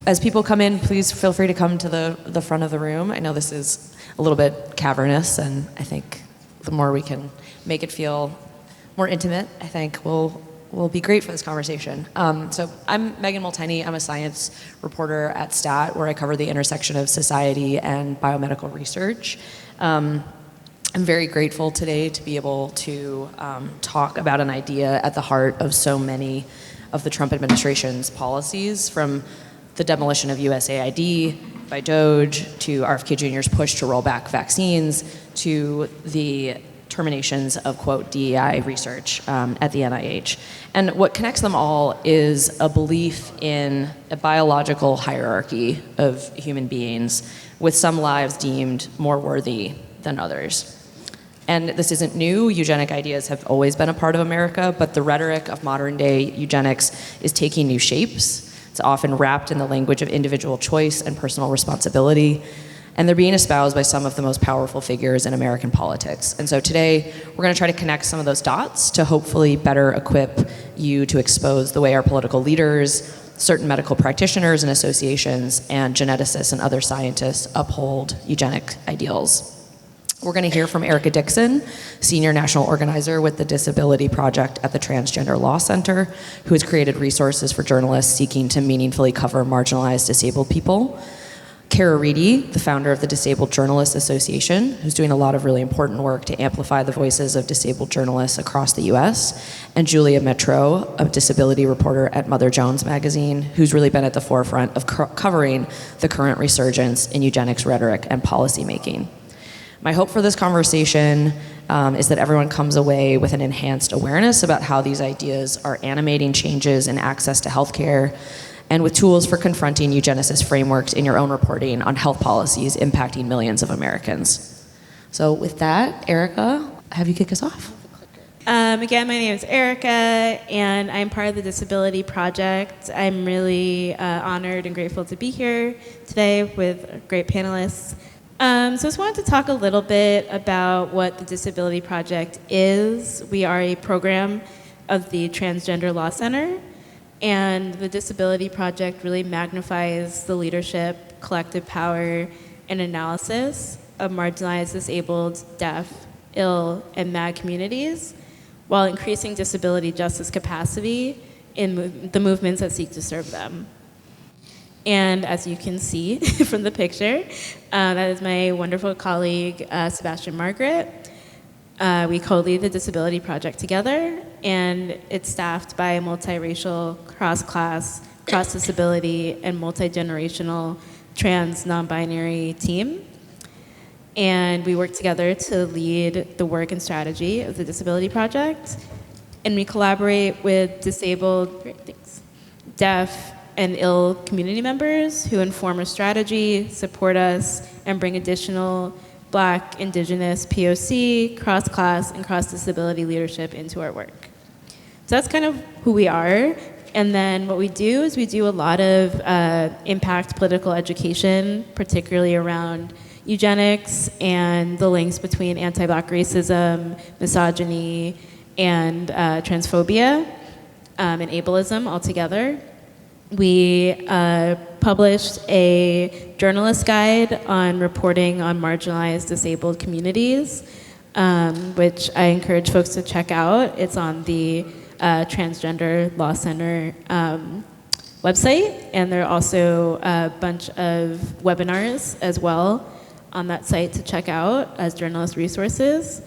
As people come in, please feel free to come to the front of the room. I know this is a little bit cavernous, and I think the more we can make it feel more intimate, I think will be great for this conversation. So I'm Megan Molteni. I'm a science reporter at STAT, where I cover the intersection of society and biomedical research. I'm very grateful today to be able to talk about an idea at the heart of so many of the Trump administration's policies, from the demolition of USAID by DOGE, to RFK Jr.'s push to roll back vaccines, to the terminations of, quote, DEI research at the NIH. And what connects them all is a belief in a biological hierarchy of human beings, with some lives deemed more worthy than others. And this isn't new. Eugenic ideas have always been a part of America, but the rhetoric of modern day eugenics is taking new shapes. It's often wrapped in the language of individual choice and personal responsibility, and they're being espoused by some of the most powerful figures in American politics. And so today, we're gonna try to connect some of those dots to hopefully better equip you to expose the way our political leaders, certain medical practitioners and associations, and geneticists and other scientists uphold eugenic ideals. We're going to hear from Erica Dixon, Senior National Organizer with the Disability Project at the Transgender Law Center, who has created resources for journalists seeking to meaningfully cover marginalized disabled people. Cara, the founder of the Disabled Journalists Association, who's doing a lot of really important work to amplify the voices of disabled journalists across the US. And Julia Metro, a disability reporter at Mother Jones magazine, who's really been at the forefront of covering the current resurgence in eugenics rhetoric and policymaking. My hope for this conversation is that everyone comes away with an enhanced awareness about how these ideas are animating changes in access to healthcare, and with tools for confronting eugenicist frameworks in your own reporting on health policies impacting millions of Americans. So with that, Erica, have you kick us off? Again, my name is Erica, and I'm part of the Disability Project. I'm really honored and grateful to be here today with great panelists. So I just wanted to talk a little bit about what the Disability Project is. We are a program of the Transgender Law Center, and the Disability Project really magnifies the leadership, collective power, and analysis of marginalized, disabled, deaf, ill, and MAG communities, while increasing disability justice capacity in the movements that seek to serve them. And as you can see from the picture, that is my wonderful colleague, Sebastian Margaret. We co-lead the Disability Project together, and it's staffed by a multiracial, cross-class, cross-disability, and multi-generational trans non-binary team. And we work together to lead the work and strategy of the Disability Project. And we collaborate with disabled, deaf, and ill community members who inform our strategy, support us, and bring additional Black, Indigenous, POC, cross-class, and cross-disability leadership into our work. So that's kind of who we are. And then what we do is we do a lot of impact political education, particularly around eugenics and the links between anti-Black racism, misogyny, and transphobia, and ableism altogether. We published a journalist guide on reporting on marginalized disabled communities, which I encourage folks to check out. It's on the Transgender Law Center website, and there are also a bunch of webinars as well on that site to check out as journalist resources.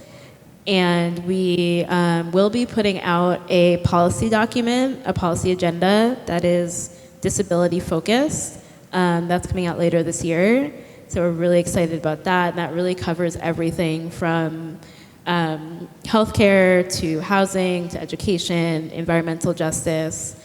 And we will be putting out a policy document, a policy agenda that is disability focused. That's coming out later this year. So we're really excited about that. And that really covers everything from healthcare to housing to education, environmental justice,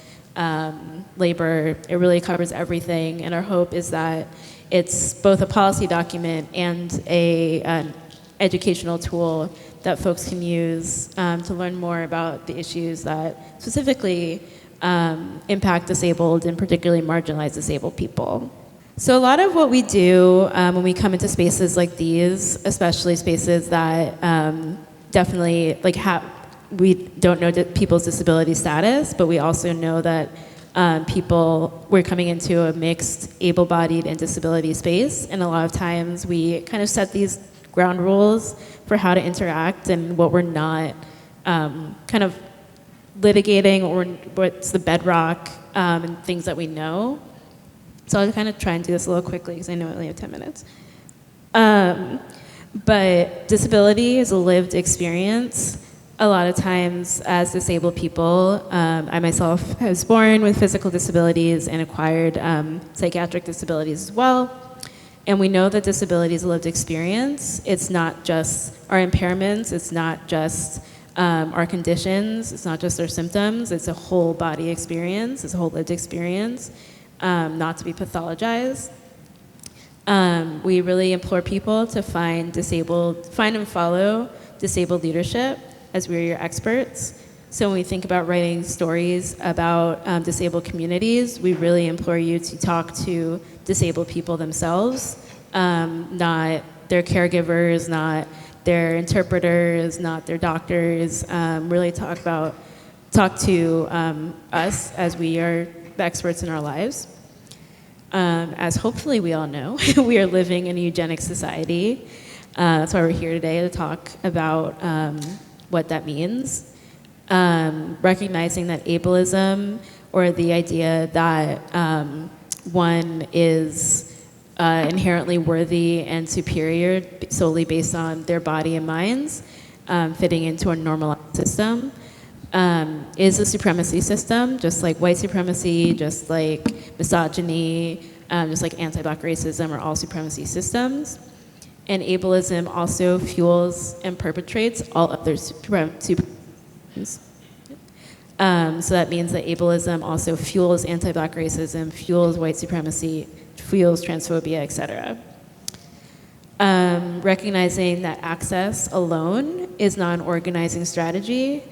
labor. It really covers everything. And our hope is that it's both a policy document and an educational tool that folks can use to learn more about the issues that specifically impact disabled and particularly marginalized disabled people. So a lot of what we do when we come into spaces like these, especially spaces that definitely we don't know people's disability status, but we also know that we're coming into a mixed able-bodied and disability space, and a lot of times we kind of set these ground rules for how to interact and what we're not kind of litigating, or what's the bedrock and things that we know. So I'll kind of try and do this a little quickly because I know I only have 10 minutes. But disability is a lived experience. A lot of times as disabled people, I myself was born with physical disabilities and acquired psychiatric disabilities as well. And we know that disability is a lived experience. It's not just our impairments, it's not just our conditions, it's not just our symptoms, it's a whole body experience, it's a whole lived experience, not to be pathologized. We really implore people to find and follow disabled leadership, as we're your experts. So when we think about writing stories about disabled communities, we really implore you to talk to disabled people themselves, not their caregivers, not their interpreters, not their doctors. Really talk to us as we are the experts in our lives. As hopefully we all know, we are living in a eugenics society. That's why we're here today, to talk about what that means. Recognizing that ableism, or the idea that one is inherently worthy and superior solely based on their body and minds, fitting into a normalized system, is a supremacy system, just like white supremacy, just like misogyny, just like anti-Black racism are all supremacy systems. And ableism also fuels and perpetrates all other supremacies. So that means that ableism also fuels anti-Black racism, fuels white supremacy, fuels transphobia, etc. Recognizing that access alone is not an organizing strategy.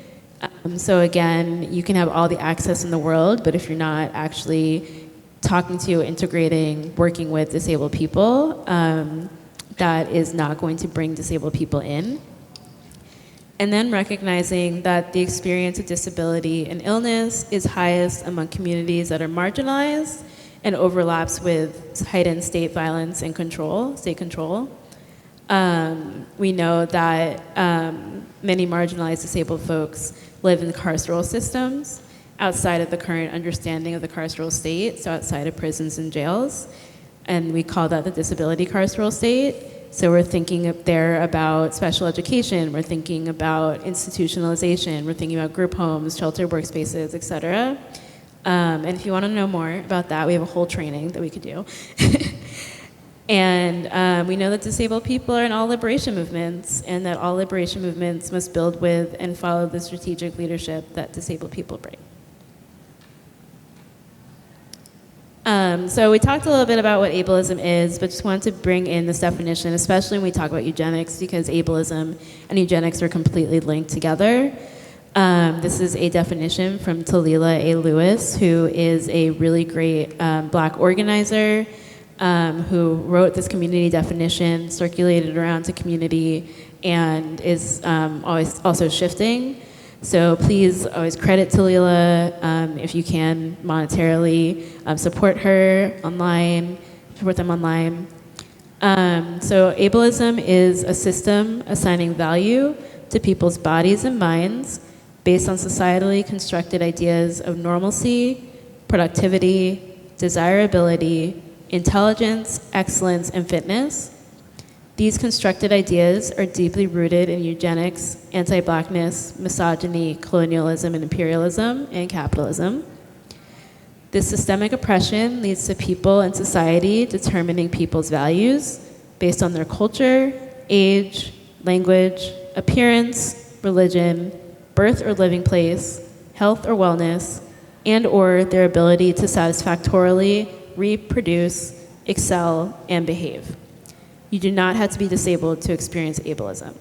So again, you can have all the access in the world, but if you're not actually talking to, integrating, working with disabled people, that is not going to bring disabled people in. And then recognizing that the experience of disability and illness is highest among communities that are marginalized and overlaps with heightened state violence and state control. We know that many marginalized disabled folks live in carceral systems outside of the current understanding of the carceral state, so outside of prisons and jails. And we call that the disability carceral state. So we're thinking up there about special education, we're thinking about institutionalization, we're thinking about group homes, shelter workspaces, et cetera. And if you want to know more about that, we have a whole training that we could do. And we know that disabled people are in all liberation movements, and that all liberation movements must build with and follow the strategic leadership that disabled people bring. So we talked a little bit about what ableism is, but just wanted to bring in this definition, especially when we talk about eugenics, because ableism and eugenics are completely linked together. This is a definition from Talila A. Lewis, who is a really great Black organizer, who wrote this community definition, circulated around to community, and is always also shifting. So please always credit Talila if you can monetarily, support her online, support them online. So ableism is a system assigning value to people's bodies and minds based on societally constructed ideas of normalcy, productivity, desirability, intelligence, excellence, and fitness. These constructed ideas are deeply rooted in eugenics, anti-Blackness, misogyny, colonialism and imperialism, and capitalism. This systemic oppression leads to people and society determining people's values based on their culture, age, language, appearance, religion, birth or living place, health or wellness, and or their ability to satisfactorily reproduce, excel, and behave. You do not have to be disabled to experience ableism.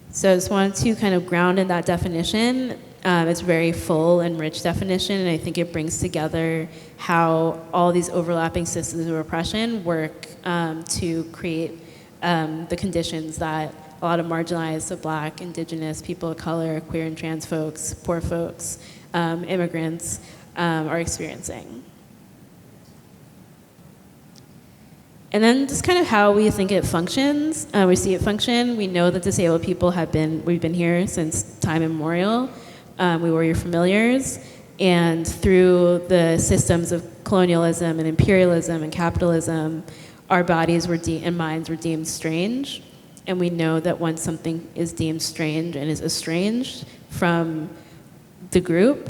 So I just wanted to kind of ground in that definition. It's a very full and rich definition, and I think it brings together how all these overlapping systems of oppression work to create the conditions that a lot of marginalized, so Black, Indigenous, people of color, queer and trans folks, poor folks, immigrants are experiencing. And then just kind of how we think it functions. We see it function. We know that disabled people we've been here since time immemorial. We were your familiars. And through the systems of colonialism and imperialism and capitalism, our bodies and minds were deemed strange. And we know that once something is deemed strange and is estranged from the group,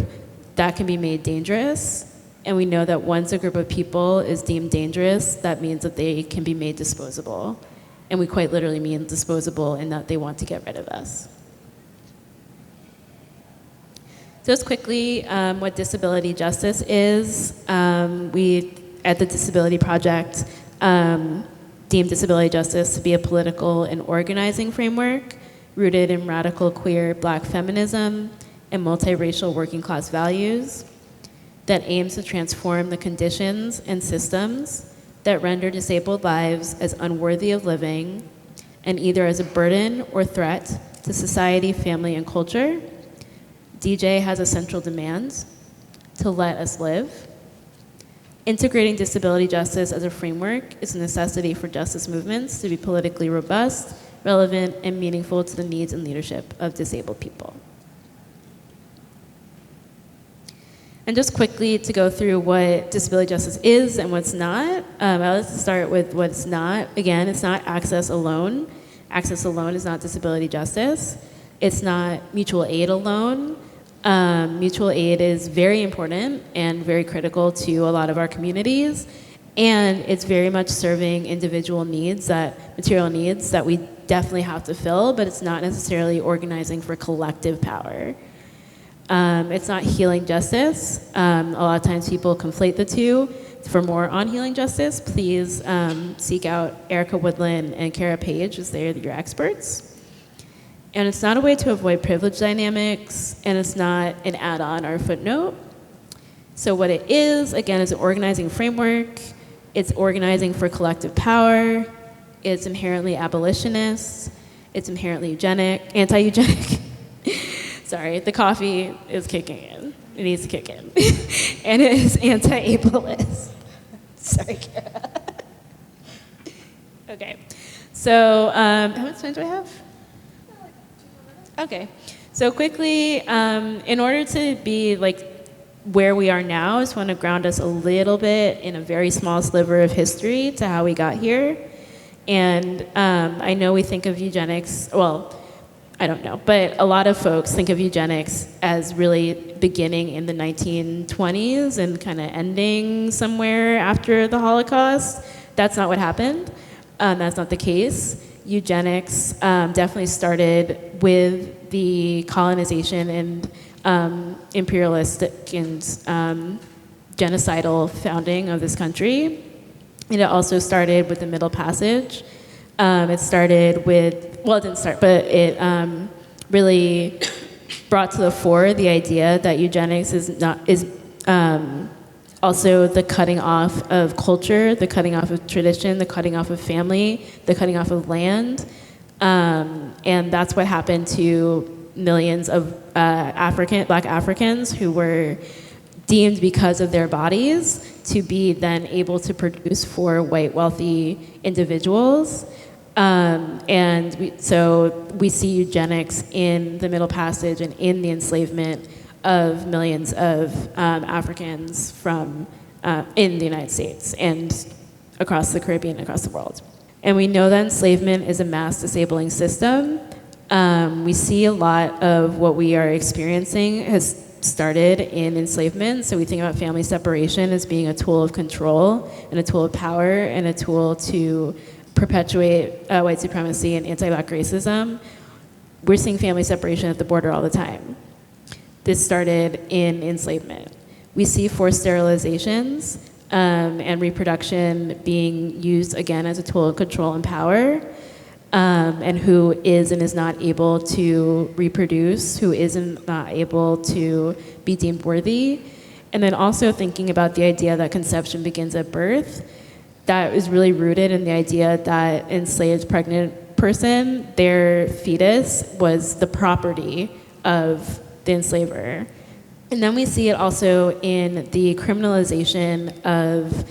that can be made dangerous. And we know that once a group of people is deemed dangerous, that means that they can be made disposable. And we quite literally mean disposable in that they want to get rid of us. Just quickly, what disability justice is. We, at the Disability Project, deem disability justice to be a political and organizing framework rooted in radical queer Black feminism and multiracial working class values that aims to transform the conditions and systems that render disabled lives as unworthy of living and either as a burden or threat to society, family, and culture. DJ has a central demand to let us live. Integrating disability justice as a framework is a necessity for justice movements to be politically robust, relevant, and meaningful to the needs and leadership of disabled people. And just quickly to go through what disability justice is and what's not, I'll just start with what's not. Again, it's not access alone. Access alone is not disability justice. It's not mutual aid alone. Mutual aid is very important and very critical to a lot of our communities, and it's very much serving individual needs, material needs that we definitely have to fill, but it's not necessarily organizing for collective power. It's not healing justice. A lot of times people conflate the two. For more on healing justice, please seek out Erica Woodland and Cara Page, as they're your experts. And it's not a way to avoid privilege dynamics, and it's not an add-on or a footnote. So what it is, again, is an organizing framework. It's organizing for collective power. It's inherently abolitionist. It's inherently anti-eugenic. Sorry, the coffee is kicking in. It needs to kick in. And it is anti-ableist. Sorry, Cara. Okay. So how much time do I have? Okay, so quickly, in order to be where we are now, I just want to ground us a little bit in a very small sliver of history to how we got here. And I know we think of eugenics, well, I don't know, but a lot of folks think of eugenics as really beginning in the 1920s and kind of ending somewhere after the Holocaust. That's not what happened. That's not the case. Eugenics definitely started with the colonization and imperialistic and genocidal founding of this country. And it also started with the Middle Passage. It started with, well, it didn't start, but it really brought to the fore the idea that eugenics is also the cutting off of culture, the cutting off of tradition, the cutting off of family, the cutting off of land. And that's what happened to millions of Black Africans who were deemed because of their bodies to be then able to produce for white wealthy individuals. So we see eugenics in the Middle Passage and in the enslavement of millions of Africans from in the United States and across the Caribbean and across the world. And we know that enslavement is a mass disabling system. We see a lot of what we are experiencing has started in enslavement. So we think about family separation as being a tool of control and a tool of power and a tool to perpetuate white supremacy and anti-Black racism. We're seeing family separation at the border all the time. This started in enslavement. We see forced sterilizations and reproduction being used again as a tool of control and power, and who is and is not able to reproduce, who is and not able to be deemed worthy. And then also thinking about the idea that conception begins at birth. That is really rooted in the idea that enslaved pregnant person, their fetus was the property of the enslaver. And then we see it also in the criminalization of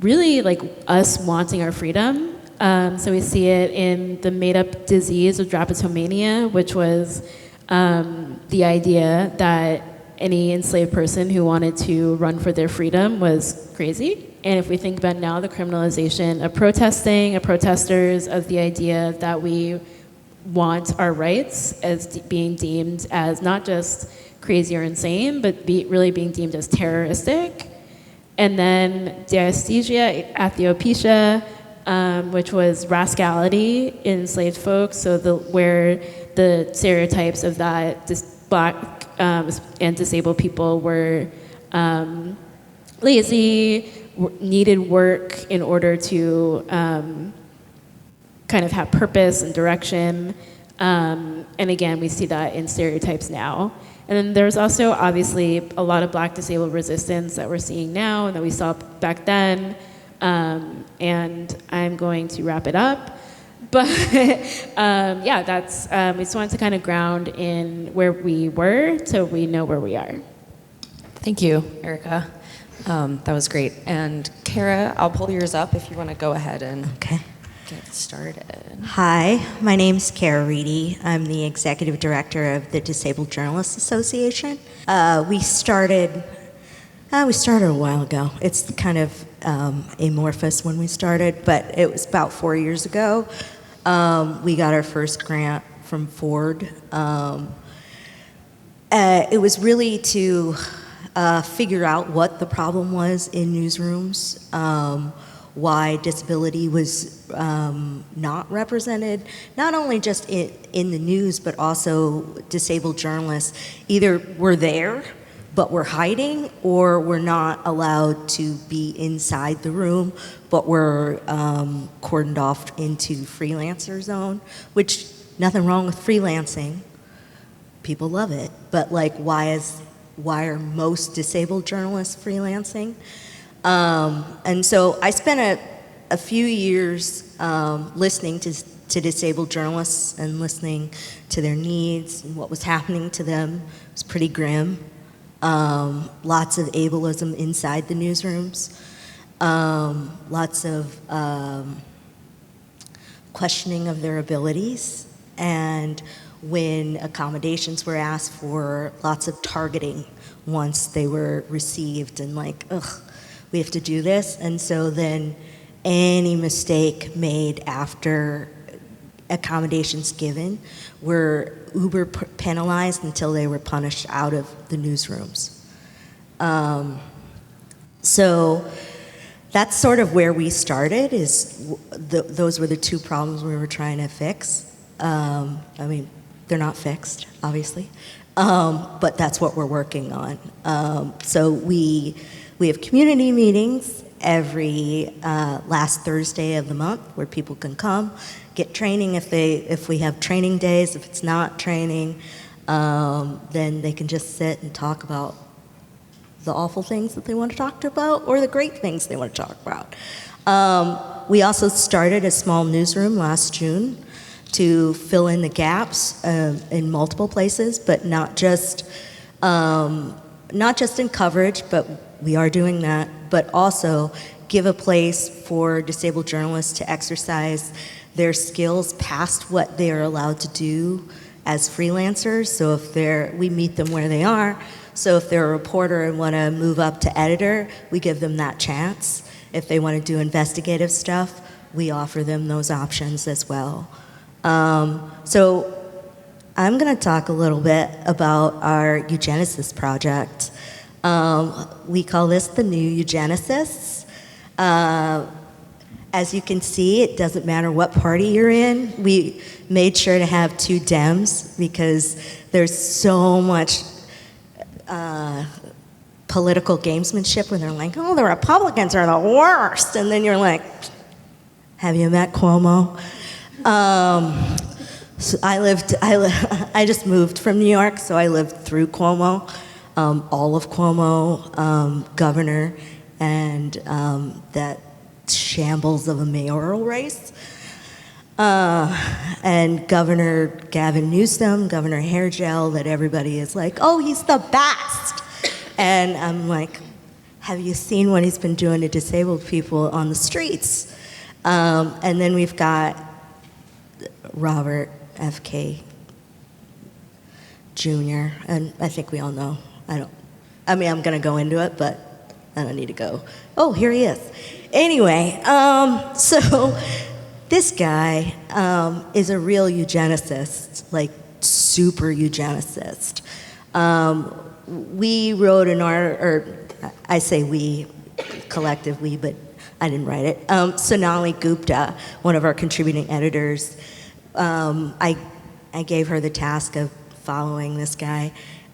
really like us wanting our freedom. So we see it in the made-up disease of drapetomania, which was the idea that any enslaved person who wanted to run for their freedom was crazy. And if we think about now the criminalization of protesting, of protesters, of the idea that we want our rights as being deemed as not just crazy or insane, but really being deemed as terroristic. And then diaesthesia, atheopecia, which was rascality in enslaved folks, so where the stereotypes of that Black and disabled people were lazy, needed work in order to kind of have purpose and direction. And again, we see that in stereotypes now. And then there's also obviously a lot of Black disabled resistance that we're seeing now and that we saw back then. And I'm going to wrap it up. But yeah, that's, we just wanted to kind of ground in where we were so we know where we are. Thank you, Erica. That was great. And Cara, I'll pull yours up if you want to go ahead and get started. Hi, my name's Cara Reedy. I'm the executive director of the Disabled Journalists Association. We started a while ago. It's kind of amorphous when we started, but it was about 4 years ago. We got our first grant from Ford. It was really to figure out what the problem was in newsrooms, why disability was not represented, not only just in the news, but also disabled journalists either were there, but were hiding, or were not allowed to be inside the room, but were cordoned off into freelancer zone, which nothing wrong with freelancing. People love it, but like, why are most disabled journalists freelancing? And so I spent a few years listening to disabled journalists and listening to their needs and what was happening to them. It was pretty grim. Lots of ableism inside the newsrooms. Lots of questioning of their abilities. And when accommodations were asked for, lots of targeting once they were received, and like, ugh, we have to do this. And so then any mistake made after accommodations given were uber penalized until they were punished out of the newsrooms. So that's sort of where we started, those were the two problems we were trying to fix. I mean, they're not fixed, obviously, but that's what we're working on. So we have community meetings every last Thursday of the month where people can come, get training if we have training days. If it's not training, then they can just sit and talk about the awful things that they want to talk about or the great things they want to talk about. We also started a small newsroom last June to fill in the gaps in multiple places, but not just in coverage, but we are doing that, but also give a place for disabled journalists to exercise their skills past what they are allowed to do as freelancers. So we meet them where they are. So if they're a reporter and want to move up to editor, we give them that chance. If they want to do investigative stuff, we offer them those options as well. So I'm going to talk a little bit about our eugenicists project. We call this the New Eugenicists. As you can see, it doesn't matter what party you're in. We made sure to have two Dems because there's so much political gamesmanship when they're like, oh, the Republicans are the worst. And then you're like, have you met Cuomo? So I just moved from New York, so I lived through Cuomo, all of Cuomo, governor, and that shambles of a mayoral race. And Governor Gavin Newsom, Governor Hairgel, that everybody is like, oh, he's the best. And I'm like, have you seen what he's been doing to disabled people on the streets? And then we've got Robert FK Jr., and I think we all know. I'm going to go into it, but I don't need to go. Oh, here he is. Anyway, so this guy is a real eugenicist, like super eugenicist. We wrote an or I say we, collective we, but I didn't write it. Sonali Gupta, one of our contributing editors, I gave her the task of following this guy,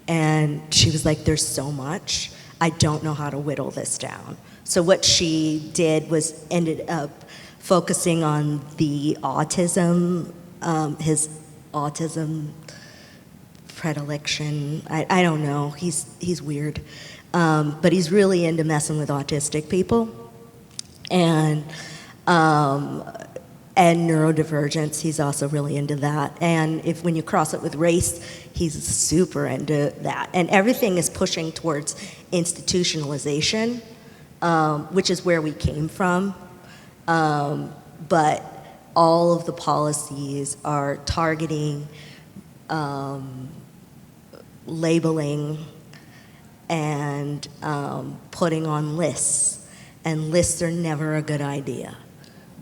and she was like, there's so much, I don't know how to whittle this down. So what she did was ended up focusing on the autism, his autism predilection. I don't know, he's weird. But he's really into messing with autistic people. And neurodivergence, he's also really into that. And when you cross it with race, he's super into that. And everything is pushing towards institutionalization, which is where we came from. But all of the policies are targeting, labeling, and putting on lists. And lists are never a good idea,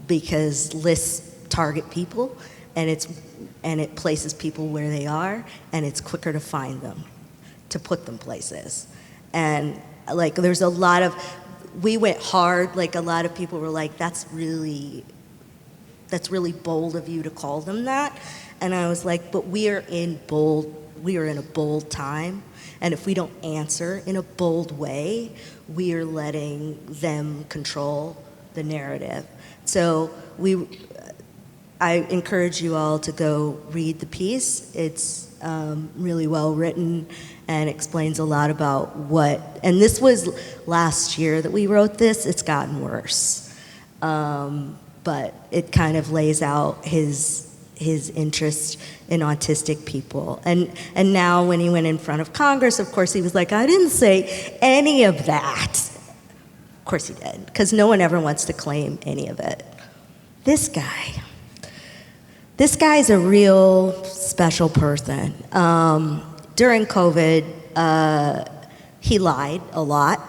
because lists target people, and it places people where they are, and it's quicker to find them, to put them places. And like, there's a lot of, we went hard, like a lot of people were like, that's really bold of you to call them that. And I was like, but we are in a bold time, and if we don't answer in a bold way, we are letting them control the narrative. So I encourage you all to go read the piece. It's really well written and explains a lot about and this was last year that we wrote this. It's gotten worse. But it kind of lays out his interest in autistic people. And now when he went in front of Congress, of course he was like, I didn't say any of that. Of course he did, because no one ever wants to claim any of it. This guy's a real special person. During COVID, he lied a lot.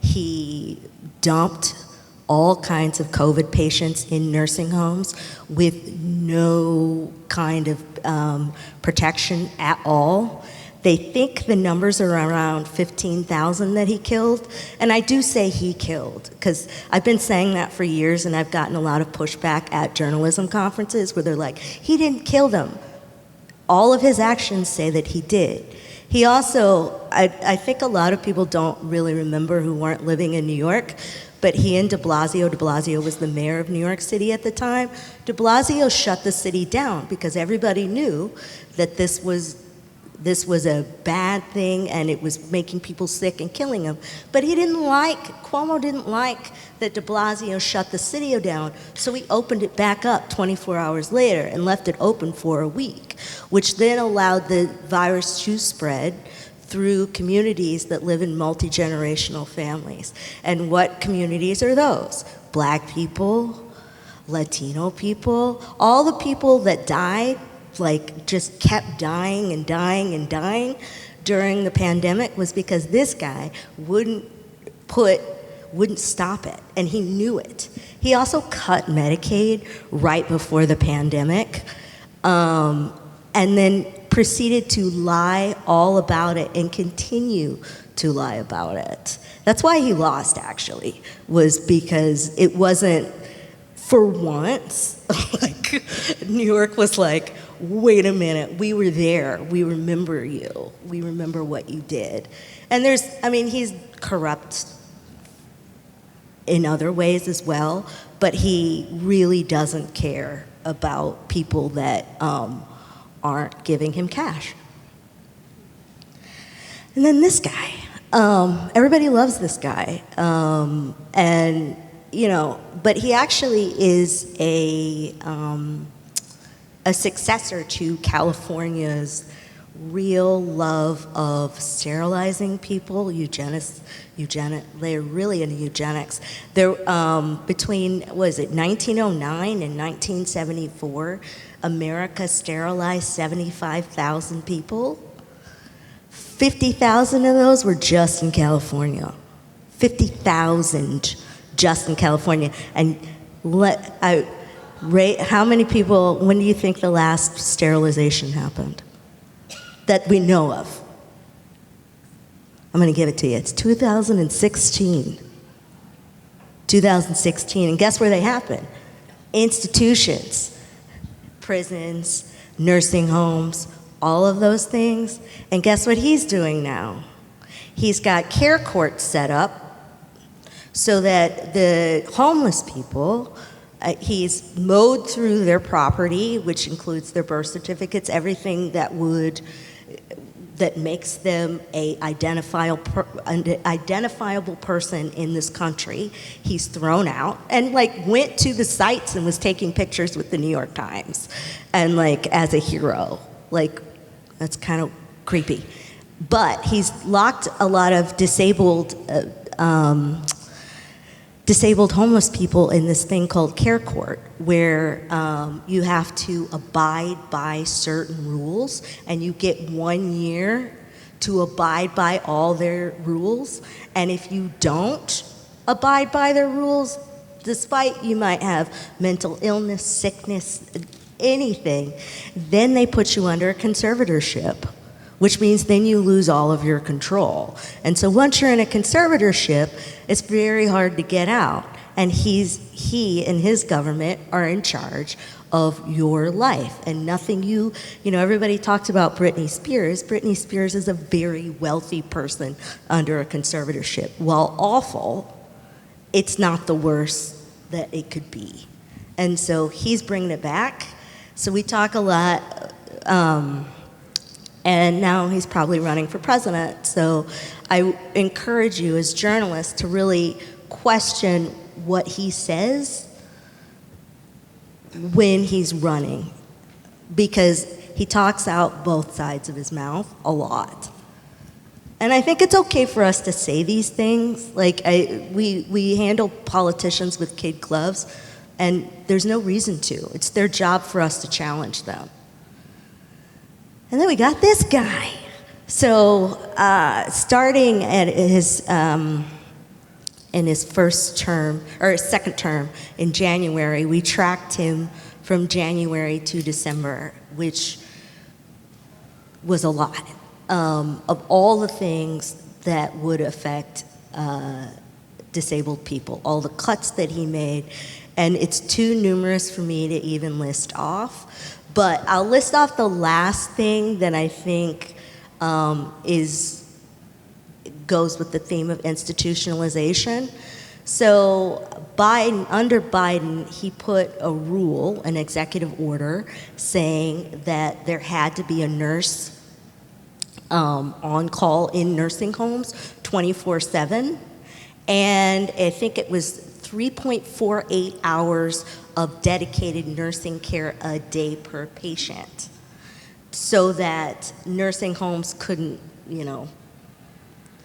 He dumped all kinds of COVID patients in nursing homes with no kind of protection at all. They think the numbers are around 15,000 that he killed. And I do say he killed, because I've been saying that for years, and I've gotten a lot of pushback at journalism conferences where they're like, he didn't kill them. All of his actions say that he did. He also, I think a lot of people don't really remember who weren't living in New York, but he and de Blasio was the mayor of New York City at the time. De Blasio shut the city down because everybody knew that this was a bad thing and it was making people sick and killing them. But Cuomo didn't like that de Blasio shut the city down, so he opened it back up 24 hours later and left it open for a week, which then allowed the virus to spread through communities that live in multi-generational families. And what communities are those? Black people, Latino people, all the people that died, like just kept dying and dying and dying during the pandemic, was because this guy wouldn't stop it, and he knew it. He also cut Medicaid right before the pandemic, and then proceeded to lie all about it and continue to lie about it. That's why he lost, actually, was because it wasn't, for once, like, New York was like, wait a minute, we were there, we remember you, we remember what you did. And he's corrupt in other ways as well, but he really doesn't care about people that aren't giving him cash. And then this guy, everybody loves this guy, and but he actually is a successor to California's real love of sterilizing people, they're really into eugenics. They're between, was it 1909 and 1974, America sterilized 75,000 people. 50,000 of those were just in California. 50,000 just in California. And how many people, when do you think the last sterilization happened? That we know of. I'm going to give it to you. It's 2016. 2016. And guess where they happen? Institutions, prisons, nursing homes, all of those things. And guess what he's doing now? He's got care courts set up so that the homeless people, he's mowed through their property, which includes their birth certificates, everything that makes them an identifiable person in this country. He's thrown out and went to the sites and was taking pictures with the New York Times and as a hero. That's kind of creepy. But he's locked a lot of disabled homeless people in this thing called care court, where you have to abide by certain rules, and you get 1 year to abide by all their rules. And if you don't abide by their rules, despite you might have mental illness, sickness, anything, then they put you under a conservatorship, which means then you lose all of your control. And so once you're in a conservatorship, it's very hard to get out. And he and his government are in charge of your life. And nothing everybody talks about Britney Spears. Britney Spears is a very wealthy person under a conservatorship. While awful, it's not the worst that it could be. And so he's bringing it back. So we talk a lot, and now he's probably running for president. So I encourage you as journalists to really question what he says when he's running, because he talks out both sides of his mouth a lot. And I think it's okay for us to say these things. We handle politicians with kid gloves, and there's no reason to. It's their job for us to challenge them. And then we got this guy. So starting at in his first term, or second term in January, we tracked him from January to December, which was a lot of all the things that would affect disabled people, all the cuts that he made. And it's too numerous for me to even list off. But I'll list off the last thing that I think goes with the theme of institutionalization. So under Biden, he put a rule, an executive order, saying that there had to be a nurse on call in nursing homes 24/7. And I think it was 3.48 hours of dedicated nursing care a day per patient, so that nursing homes couldn't,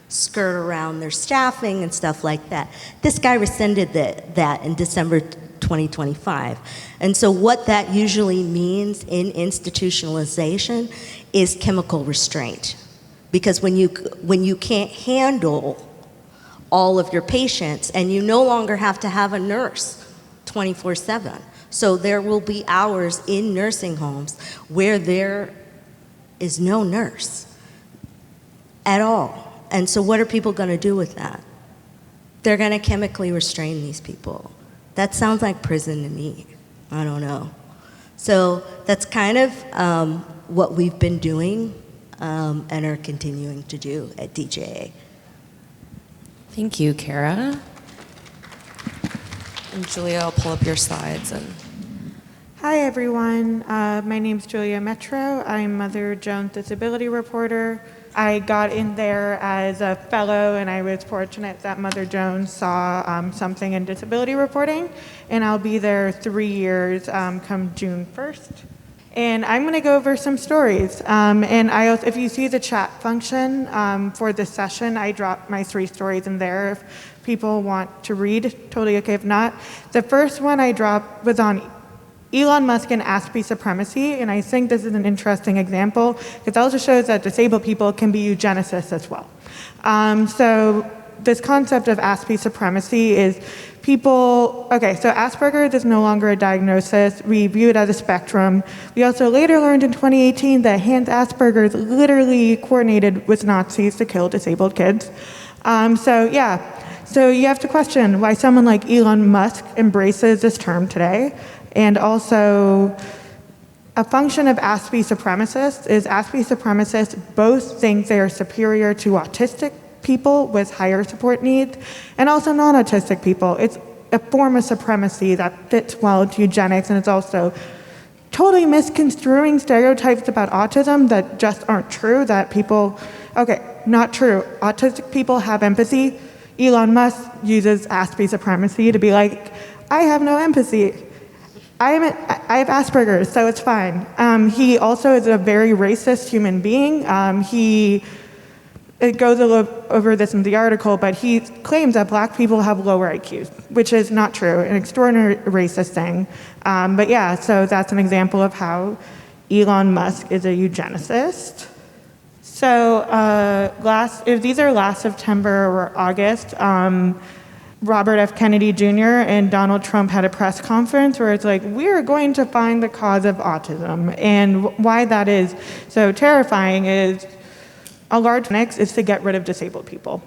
skirt around their staffing and stuff like that. This guy rescinded that in December 2025. And so what that usually means in institutionalization is chemical restraint. Because when you can't handle all of your patients, and you no longer have to have a nurse 24/7. So there will be hours in nursing homes where there is no nurse at all. And so what are people going to do with that? They're going to chemically restrain these people. That sounds like prison to me. I don't know. So that's kind of what we've been doing and are continuing to do at DJA. Thank you, Cara. And Julia, I'll pull up your slides. Hi, everyone. My name's Julia Metro. I'm Mother Jones Disability Reporter. I got in there as a fellow, and I was fortunate that Mother Jones saw something in disability reporting, and I'll be there 3 years come June 1st. And I'm going to go over some stories. And I also, if you see the chat function for this session, I dropped my 3 stories in there. If people want to read, totally okay if not. The first one I dropped was on Elon Musk and Aspie supremacy, and I think this is an interesting example because it also shows that disabled people can be eugenicists as well. So this concept of Aspie supremacy is people, okay, so Asperger's is no longer a diagnosis. We view it as a spectrum. We also later learned in 2018 that Hans Asperger's literally coordinated with Nazis to kill disabled kids. So you have to question why someone like Elon Musk embraces this term today. And also, a function of Aspie supremacists is Aspie supremacists both think they are superior to autistic people with higher support needs and also non-autistic people. It's a form of supremacy that fits well into eugenics, and it's also totally misconstruing stereotypes about autism that just aren't true, that people, okay, not true. Autistic people have empathy. Elon Musk uses Aspie supremacy to be like, I have no empathy. I have Asperger's, so it's fine. He also is a very racist human being. It goes a little over this in the article, but he claims that black people have lower IQs, which is not true, an extraordinary racist thing. But yeah, so that's an example of how Elon Musk is a eugenicist. So these are last September or August, Robert F. Kennedy Jr. and Donald Trump had a press conference where it's like, we're going to find the cause of autism. And why that is so terrifying is a large next is to get rid of disabled people.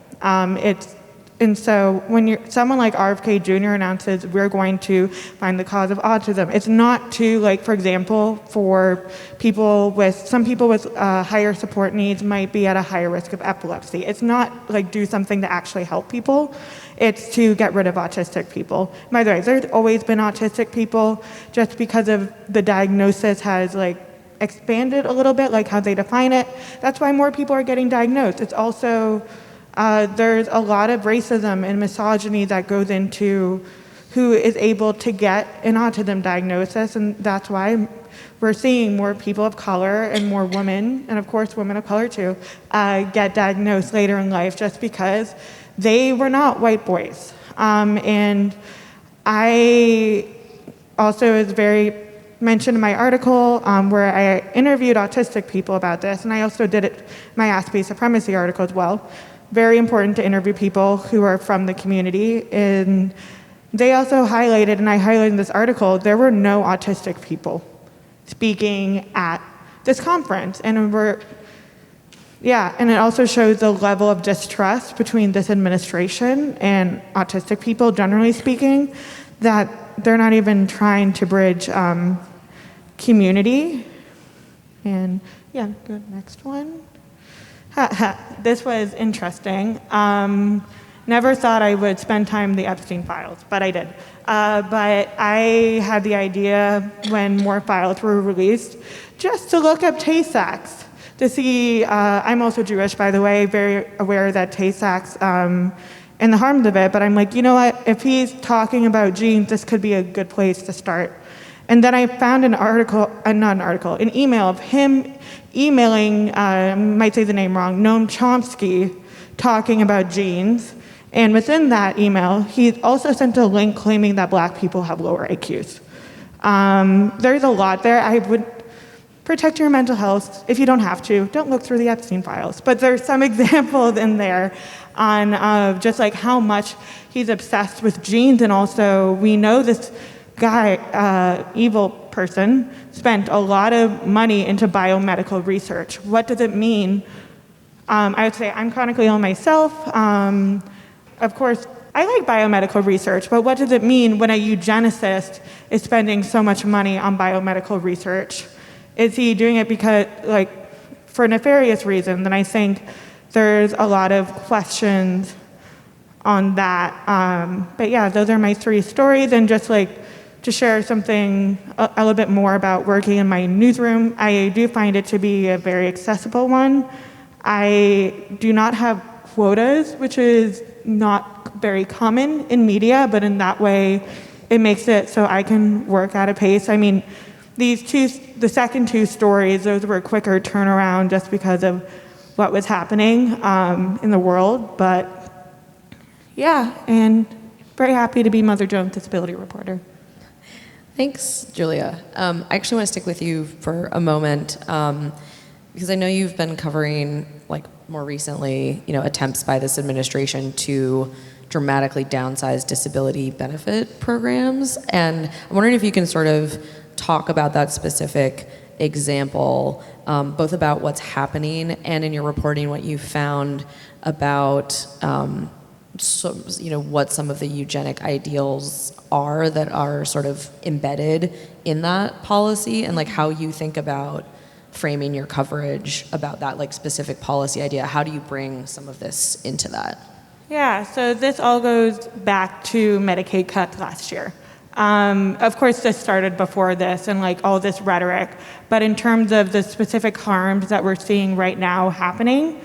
And so when someone like RFK Jr. announces we're going to find the cause of autism, it's not to, like, for example, for some people with higher support needs might be at a higher risk of epilepsy. It's not like do something to actually help people. It's to get rid of autistic people. By the way, there's always been autistic people, just because of the diagnosis has expanded a little bit, like how they define it. That's why more people are getting diagnosed. It's also there's a lot of racism and misogyny that goes into who is able to get an autism diagnosis, and that's why we're seeing more people of color and more women, and of course women of color too, get diagnosed later in life just because they were not white boys. And I also is very mentioned in my article where I interviewed autistic people about this, and I also did it my Aspie supremacy article as well. Very important to interview people who are from the community. And they also highlighted, and I highlighted in this article, there were no autistic people speaking at this conference. And and it also shows the level of distrust between this administration and autistic people, generally speaking, that they're not even trying to bridge community. And yeah, go to the next one. This was interesting. Never thought I would spend time in the Epstein files, but I did. But I had the idea when more files were released just to look up Tay-Sachs to see, I'm also Jewish, by the way, very aware that Tay-Sachs and the harms of it, but I'm like, you know what, if he's talking about genes, this could be a good place to start. And then I found an email of him emailing, I might say the name wrong, Noam Chomsky, talking about genes. And within that email, he also sent a link claiming that black people have lower IQs. There's a lot there. I would protect your mental health if you don't have to. Don't look through the Epstein files. But there's some examples in there on just like how much he's obsessed with genes. And also, we know this guy, evil person, spent a lot of money into biomedical research. What does it mean? I would say I'm chronically ill myself. Of course, I like biomedical research, but what does it mean when a eugenicist is spending so much money on biomedical research? Is he doing it because, for nefarious reasons? And I think there's a lot of questions on that. But yeah, those are my 3 stories, and just to share something a little bit more about working in my newsroom. I do find it to be a very accessible one. I do not have quotas, which is not very common in media, but in that way, it makes it so I can work at a pace. I mean, the second two stories, those were a quicker turnaround just because of what was happening in the world. But yeah, and very happy to be Mother Jones Disability Reporter. Thanks, Julia. I actually want to stick with you for a moment because I know you've been covering, like, more recently, attempts by this administration to dramatically downsize disability benefit programs. And I'm wondering if you can sort of talk about that specific example, both about what's happening and in your reporting what you found about what some of the eugenic ideals are that are sort of embedded in that policy, and like how you think about framing your coverage about that like specific policy idea. How do you bring some of this into that? Yeah, so this all goes back to Medicaid cuts last year. Of course, this started before this and like all this rhetoric, but in terms of the specific harms that we're seeing right now happening,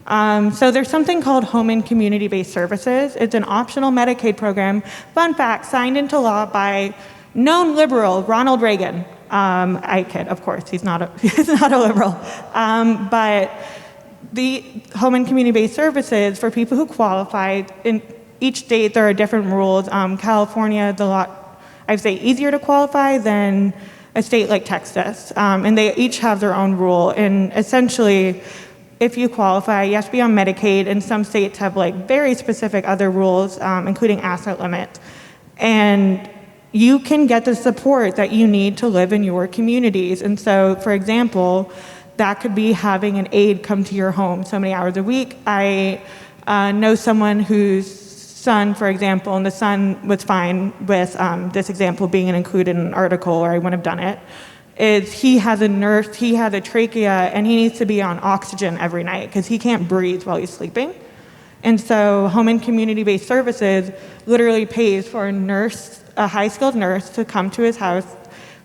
so there's something called home and community-based services. It's an optional Medicaid program, fun fact, signed into law by known liberal Ronald Reagan. I kid, of course, he's not a liberal. But the home and community-based services for people who qualify, in each state there are different rules. California is a lot, I'd say, easier to qualify than a state like Texas. And they each have their own rule. And essentially, if you qualify, you have to be on Medicaid, and some states have like very specific other rules, including asset limits. And you can get the support that you need to live in your communities. And so, for example, that could be having an aide come to your home so many hours a week. I know someone whose son, for example, and the son was fine with this example being included in an article, or I wouldn't have done it, is he has a nurse, he has a trachea, and he needs to be on oxygen every night because he can't breathe while he's sleeping. And so home and community-based services literally pays for a high-skilled nurse to come to his house,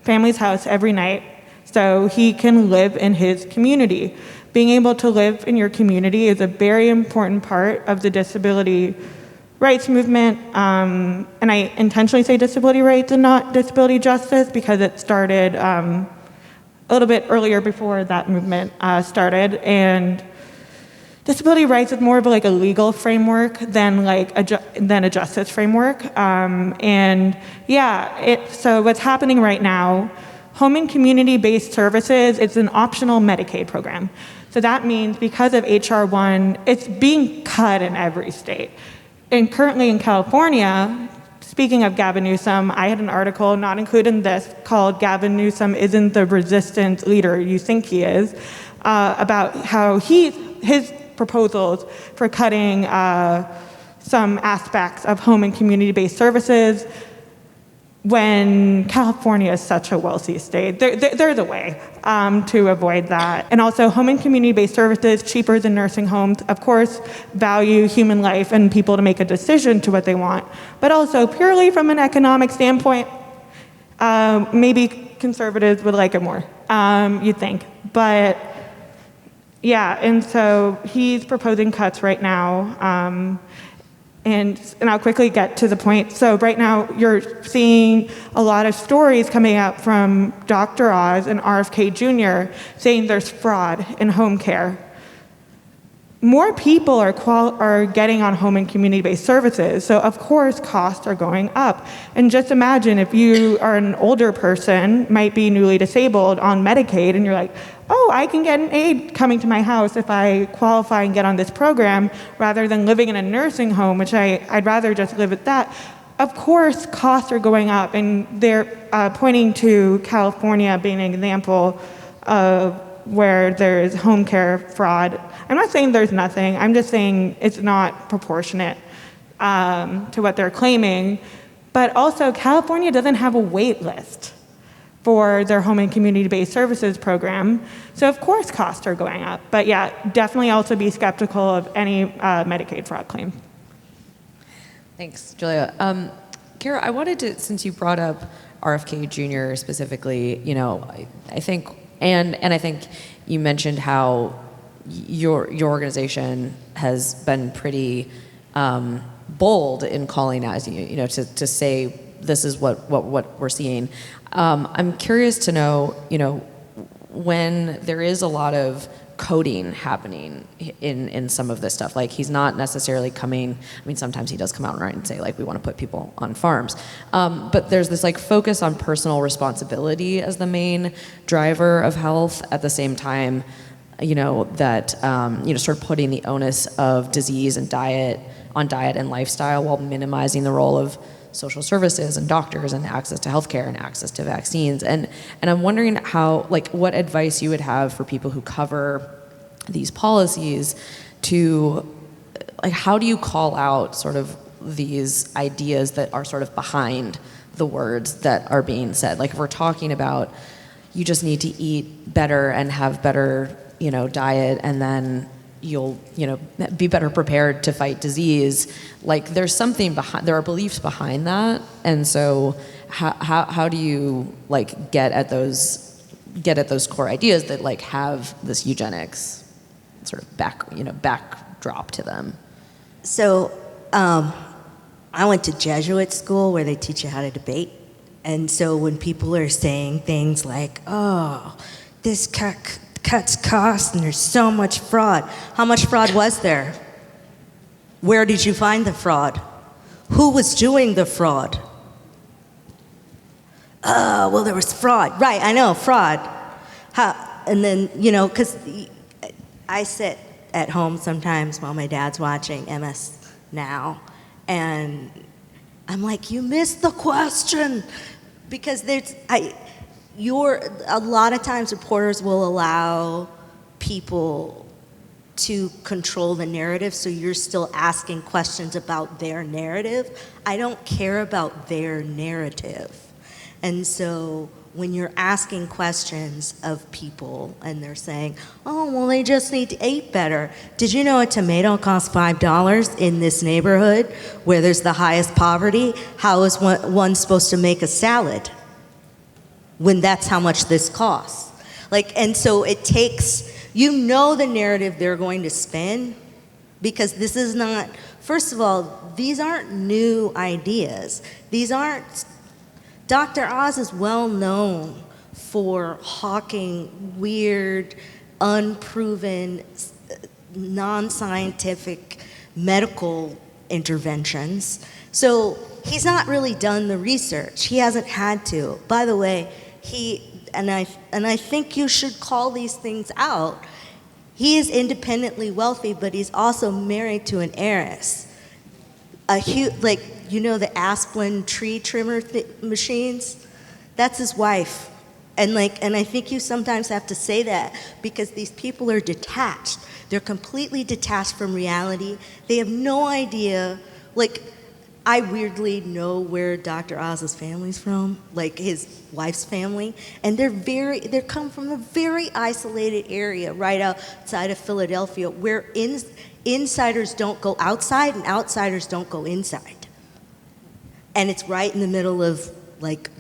family's house every night, so he can live in his community. Being able to live in your community is a very important part of the disability rights movement, and I intentionally say disability rights and not disability justice because it started a little bit earlier before that movement started, and disability rights is more of like a legal framework than a justice framework, and yeah, so what's happening right now, home and community-based services, it's an optional Medicaid program. So that means because of HR 1, it's being cut in every state. And currently in California, speaking of Gavin Newsom, I had an article, not included in this, called "Gavin Newsom Isn't the Resistance Leader You Think He Is," about how his proposals for cutting some aspects of home and community-based services when California is such a wealthy state. There's a way to avoid that. And also, home and community-based services, cheaper than nursing homes, of course, value human life and people to make a decision to what they want. But also, purely from an economic standpoint, maybe conservatives would like it more, you'd think. But yeah, and so he's proposing cuts right now. And I'll quickly get to the point. So right now, you're seeing a lot of stories coming out from Dr. Oz and RFK Jr. saying there's fraud in home care. More people are getting on home and community-based services, so of course costs are going up. And just imagine if you are an older person, might be newly disabled on Medicaid, and you're like, oh, I can get an aide coming to my house if I qualify and get on this program, rather than living in a nursing home, which I'd rather just live at that. Of course, costs are going up, and they're pointing to California being an example of where there's home care fraud. I'm not saying there's nothing, I'm just saying it's not proportionate to what they're claiming. But also, California doesn't have a wait list for their home and community-based services program. So of course costs are going up. But yeah, definitely also be skeptical of any Medicaid fraud claim. Thanks, Julia. Cara, I wanted to, since you brought up RFK Jr. specifically, I think, and I think you mentioned how your organization has been pretty bold in calling out, to say this is what we're seeing. I'm curious to know, when there is a lot of coding happening in some of this stuff, like he's not necessarily coming, I mean, sometimes he does come out and say, like, we want to put people on farms. But there's this like focus on personal responsibility as the main driver of health at the same time, that, sort of putting the onus of disease and diet and lifestyle while minimizing the role of social services and doctors and access to healthcare and access to vaccines. And I'm wondering what advice you would have for people who cover these policies to, how do you call out sort of these ideas that are sort of behind the words that are being said? Like if we're talking about you just need to eat better and have better, diet, and then you'll, be better prepared to fight disease. Like there's something behind, there are beliefs behind that. And so how do you get at those core ideas that have this eugenics sort of backdrop to them? So I went to Jesuit school where they teach you how to debate. And so when people are saying things like, oh, this cuts costs and there's so much fraud. How much fraud was there? Where did you find the fraud? Who was doing the fraud? Oh, well, there was fraud. Right, I know, fraud. And then, because I sit at home sometimes while my dad's watching MS Now, and I'm like, you missed the question. Because a lot of times reporters will allow people to control the narrative, so you're still asking questions about their narrative. I don't care about their narrative. And so when you're asking questions of people and they're saying, oh, well, they just need to eat better. Did you know a tomato costs $5 in this neighborhood where there's the highest poverty? How is one supposed to make a salad when that's how much this costs? And so it takes, the narrative they're going to spin, because this is not, first of all, these aren't new ideas. Dr. Oz is well known for hawking weird, unproven, non-scientific medical interventions. So he's not really done the research. He hasn't had to. By the way, I think you should call these things out. He is independently wealthy, but he's also married to an heiress. The Asplin tree trimmer machines, that's his wife. And I think you sometimes have to say that because these people are detached. They're completely detached from reality. They have no idea, I weirdly know where Dr. Oz's family's from, his wife's family, and they come from a very isolated area right outside of Philadelphia where insiders don't go outside and outsiders don't go inside. And it's right in the middle of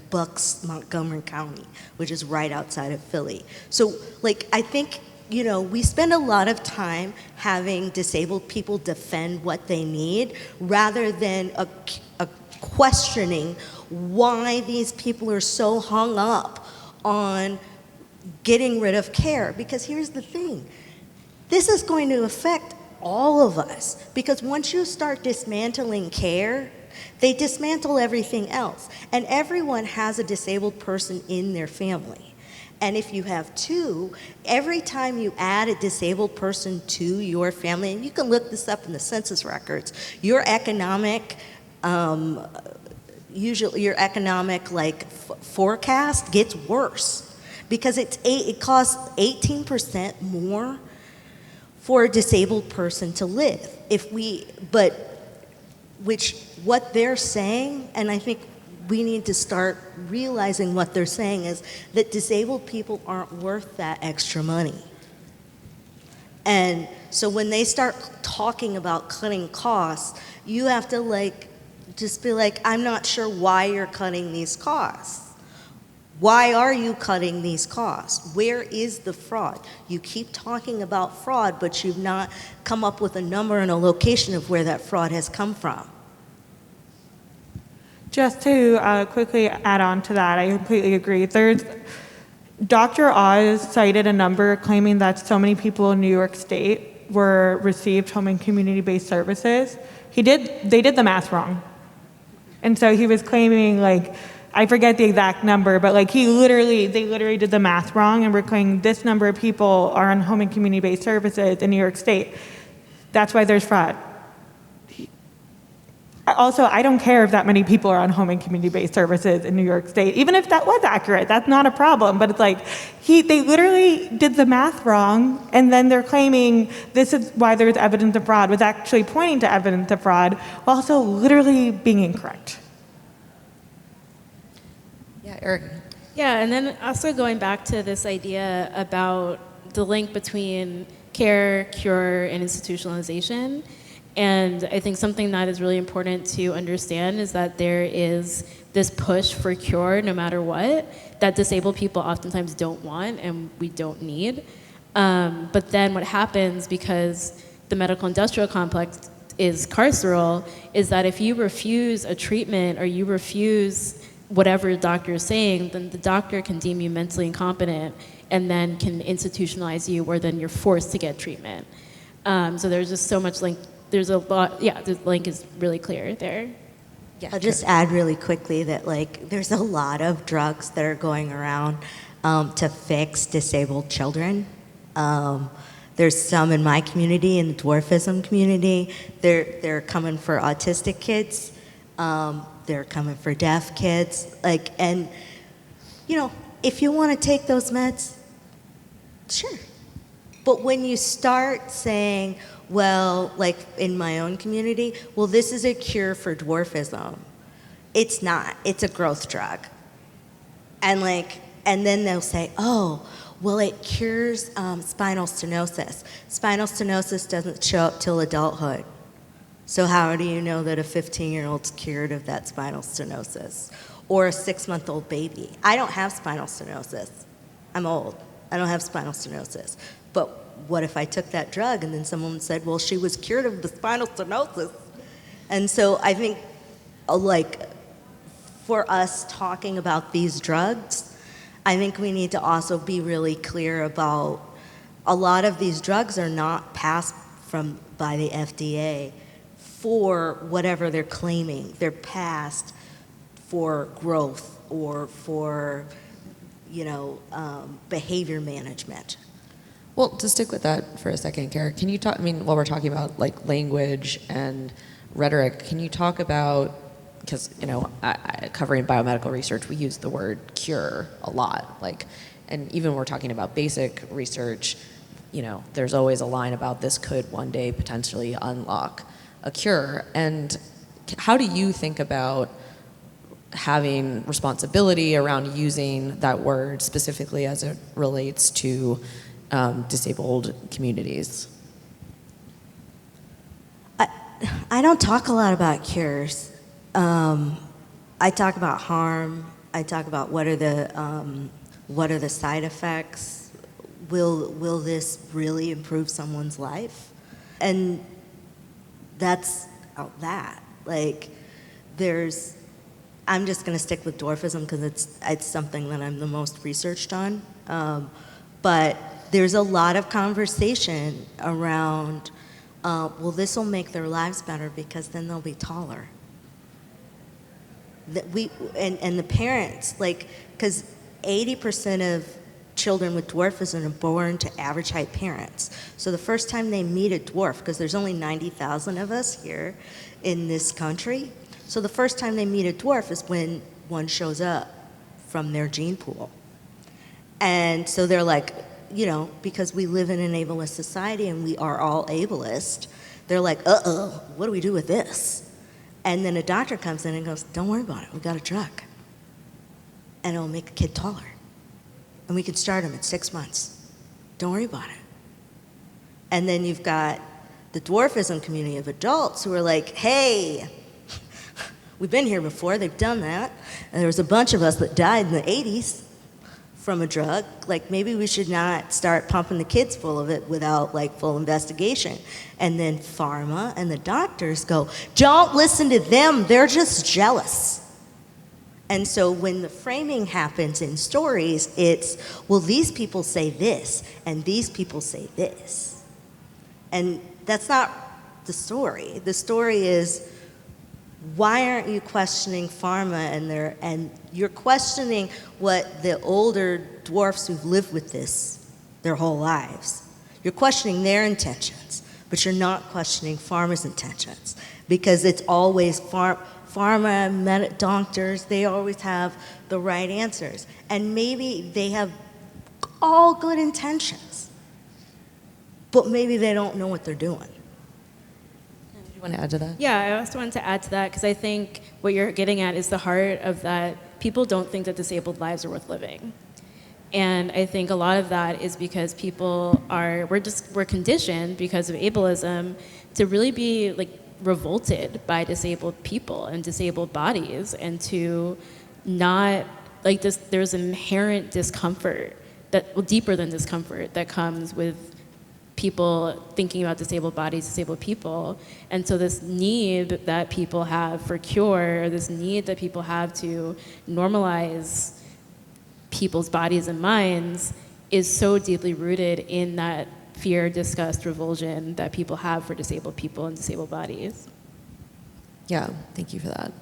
Bucks, Montgomery County, which is right outside of Philly. So I think, we spend a lot of time having disabled people defend what they need rather than a questioning why these people are so hung up on getting rid of care. Because here's the thing, this is going to affect all of us, because once you start dismantling care, they dismantle everything else. And everyone has a disabled person in their family. And if you have two, every time you add a disabled person to your family, and you can look this up in the census records, your economic forecast gets worse, because it costs 18% more for a disabled person to live. What they're saying, and I think we need to start realizing what they're saying, is that disabled people aren't worth that extra money. And so when they start talking about cutting costs, you have to just be I'm not sure why you're cutting these costs. Why are you cutting these costs? Where is the fraud? You keep talking about fraud, but you've not come up with a number and a location of where that fraud has come from. Just to quickly add on to that, I completely agree. Dr. Oz cited a number claiming that so many people in New York State received home and community-based services. They did the math wrong. And so he was claiming, like, I forget the exact number, but like they literally did the math wrong and were claiming this number of people are on home and community-based services in New York State. That's why there's fraud. Also, I don't care if that many people are on home and community-based services in New York State, even if that was accurate, that's not a problem. But it's like, they literally did the math wrong, and then they're claiming this is why there's evidence of fraud, was actually pointing to evidence of fraud, while also literally being incorrect. Yeah, Eric. Yeah, and then also going back to this idea about the link between care, cure, and institutionalization. And I think something that is really important to understand is that there is this push for cure no matter what that disabled people oftentimes don't want and we don't need. But then what happens, because the medical industrial complex is carceral, is that if you refuse a treatment or you refuse whatever the doctor is saying, then the doctor can deem you mentally incompetent and then can institutionalize you, or then you're forced to get treatment. So there's just so much link. There's a lot, the link is really clear there. Yeah, I'll just add really quickly that like there's a lot of drugs that are going around to fix disabled children. There's some in my community, in the dwarfism community. They're coming for autistic kids. They're coming for deaf kids. And if you want to take those meds, sure. But when you start saying, well, like in my own community, well, this is a cure for dwarfism. It's not. It's a growth drug. And then they'll say, oh, well, it cures spinal stenosis. Spinal stenosis doesn't show up till adulthood. So how do you know that a 15-year-old's cured of that spinal stenosis? Or a 6-month-old baby? I don't have spinal stenosis. I'm old. I don't have spinal stenosis. But what if I took that drug and then someone said, well, she was cured of the spinal stenosis? And so I think, for us talking about these drugs, I think we need to also be really clear about a lot of these drugs are not passed by the FDA for whatever they're claiming. They're passed for growth or for, behavior management. Well, to stick with that for a second, Cara, can you talk, while we're talking about like language and rhetoric, can you talk about, because, covering biomedical research, we use the word cure a lot, and even when we're talking about basic research, there's always a line about this could one day potentially unlock a cure. And how do you think about having responsibility around using that word specifically as it relates to disabled communities? I don't talk a lot about cures. I talk about harm. I talk about what are the side effects. Will this really improve someone's life? And that's that. I'm just going to stick with dwarfism because it's something that I'm the most researched on. But there's a lot of conversation around, well, this will make their lives better because then they'll be taller. And the parents, because 80% of children with dwarfism are born to average height parents. So the first time they meet a dwarf, because there's only 90,000 of us here in this country, so the first time they meet a dwarf is when one shows up from their gene pool. And so they're like, because we live in an ableist society and we are all ableist, they're like, what do we do with this? And then a doctor comes in and goes, don't worry about it, we got a drug. And it'll make a kid taller. And we can start him at 6 months. Don't worry about it. And then you've got the dwarfism community of adults who are like, hey, we've been here before, they've done that. And there was a bunch of us that died in the 80s from a drug. Maybe we should not start pumping the kids full of it without full investigation. And then pharma and the doctors go, don't listen to them, they're just jealous. And so when the framing happens in stories, it's, well, these people say this, and these people say this. And that's not the story. The story is, why aren't you questioning pharma and you're questioning what the older dwarfs who've lived with this their whole lives. You're questioning their intentions, but you're not questioning pharma's intentions, because it's always pharma, doctors, they always have the right answers. And maybe they have all good intentions, but maybe they don't know what they're doing. Do you want to add to that? Yeah, I also wanted to add to that because I think what you're getting at is the heart of that. People don't think that disabled lives are worth living. And I think a lot of that is because people we're conditioned because of ableism to really be like revolted by disabled people and disabled bodies, and to not like this. There's inherent discomfort deeper than discomfort that comes with people thinking about disabled bodies, disabled people. And so this need that people have for cure, this need that people have to normalize people's bodies and minds is so deeply rooted in that fear, disgust, revulsion that people have for disabled people and disabled bodies. Yeah, thank you for that.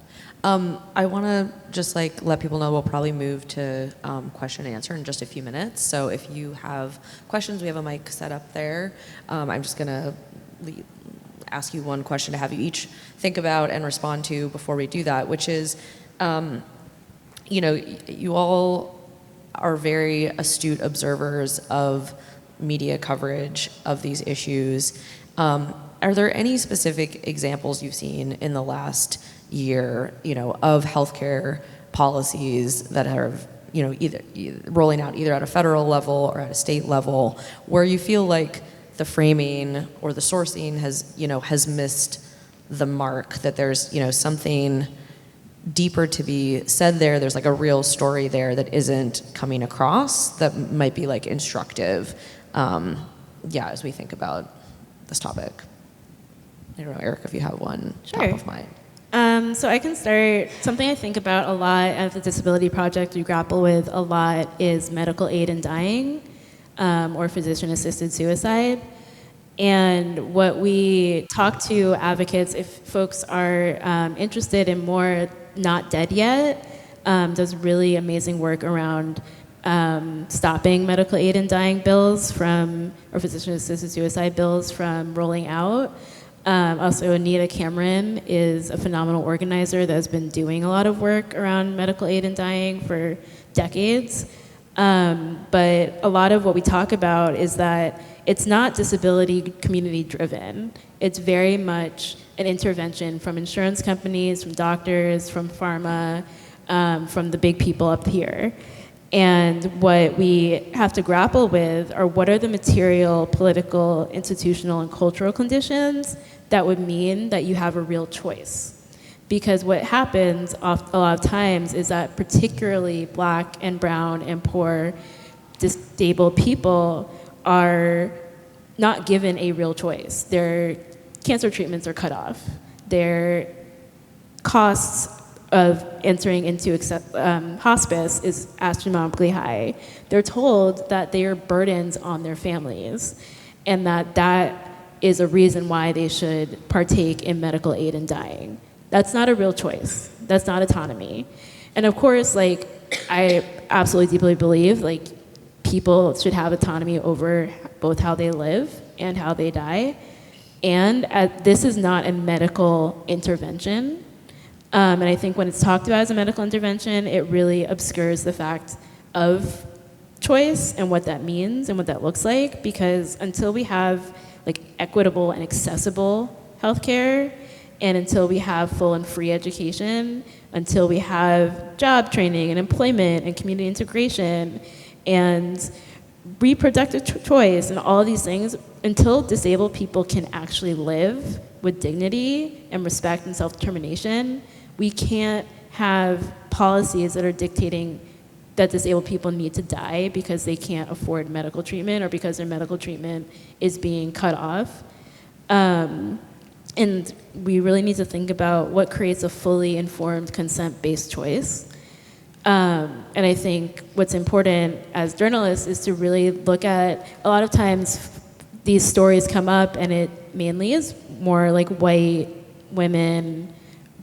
I want to just let people know we'll probably move to question and answer in just a few minutes. So if you have questions, we have a mic set up there. I'm just going to ask you one question to have you each think about and respond to before we do that, which is, you all are very astute observers of media coverage of these issues. Are there any specific examples you've seen in the last year, of healthcare policies that are, either rolling out either at a federal level or at a state level, where you feel like the framing or the sourcing has missed the mark, that there's, something deeper to be said there, there's a real story there that isn't coming across that might be instructive, as we think about this topic. I don't know, Eric, if you have one Sure. top of mind. So I can start. Something I think about a lot at the Disability Project, we grapple with a lot, is medical aid in dying, or physician-assisted suicide. And what we talk to advocates, if folks are interested in more Not Dead Yet, does really amazing work around stopping medical aid in dying bills or physician-assisted suicide bills from rolling out. Also, Anita Cameron is a phenomenal organizer that has been doing a lot of work around medical aid in dying for decades. But a lot of what we talk about is that it's not disability community driven. It's very much an intervention from insurance companies, from doctors, from pharma, from the big people up here. And what we have to grapple with are what are the material, political, institutional, and cultural conditions that would mean that you have a real choice. Because what happens a lot of times is that particularly Black and brown and poor disabled people are not given a real choice. Their cancer treatments are cut off. Their costs of entering into hospice is astronomically high. They're told that they are burdens on their families, and that is a reason why they should partake in medical aid in dying. That's not a real choice. That's not autonomy. And of course, I absolutely deeply believe people should have autonomy over both how they live and how they die. And this is not a medical intervention. And I think when it's talked about as a medical intervention, it really obscures the fact of choice and what that means and what that looks like, because until we have equitable and accessible healthcare, and until we have full and free education, until we have job training and employment and community integration and reproductive choice and all of these things, until disabled people can actually live with dignity and respect and self-determination, we can't have policies that are dictating that disabled people need to die because they can't afford medical treatment or because their medical treatment is being cut off. And we really need to think about what creates a fully informed consent-based choice. And I think what's important as journalists is to really look at, a lot of times these stories come up and it mainly is more like white women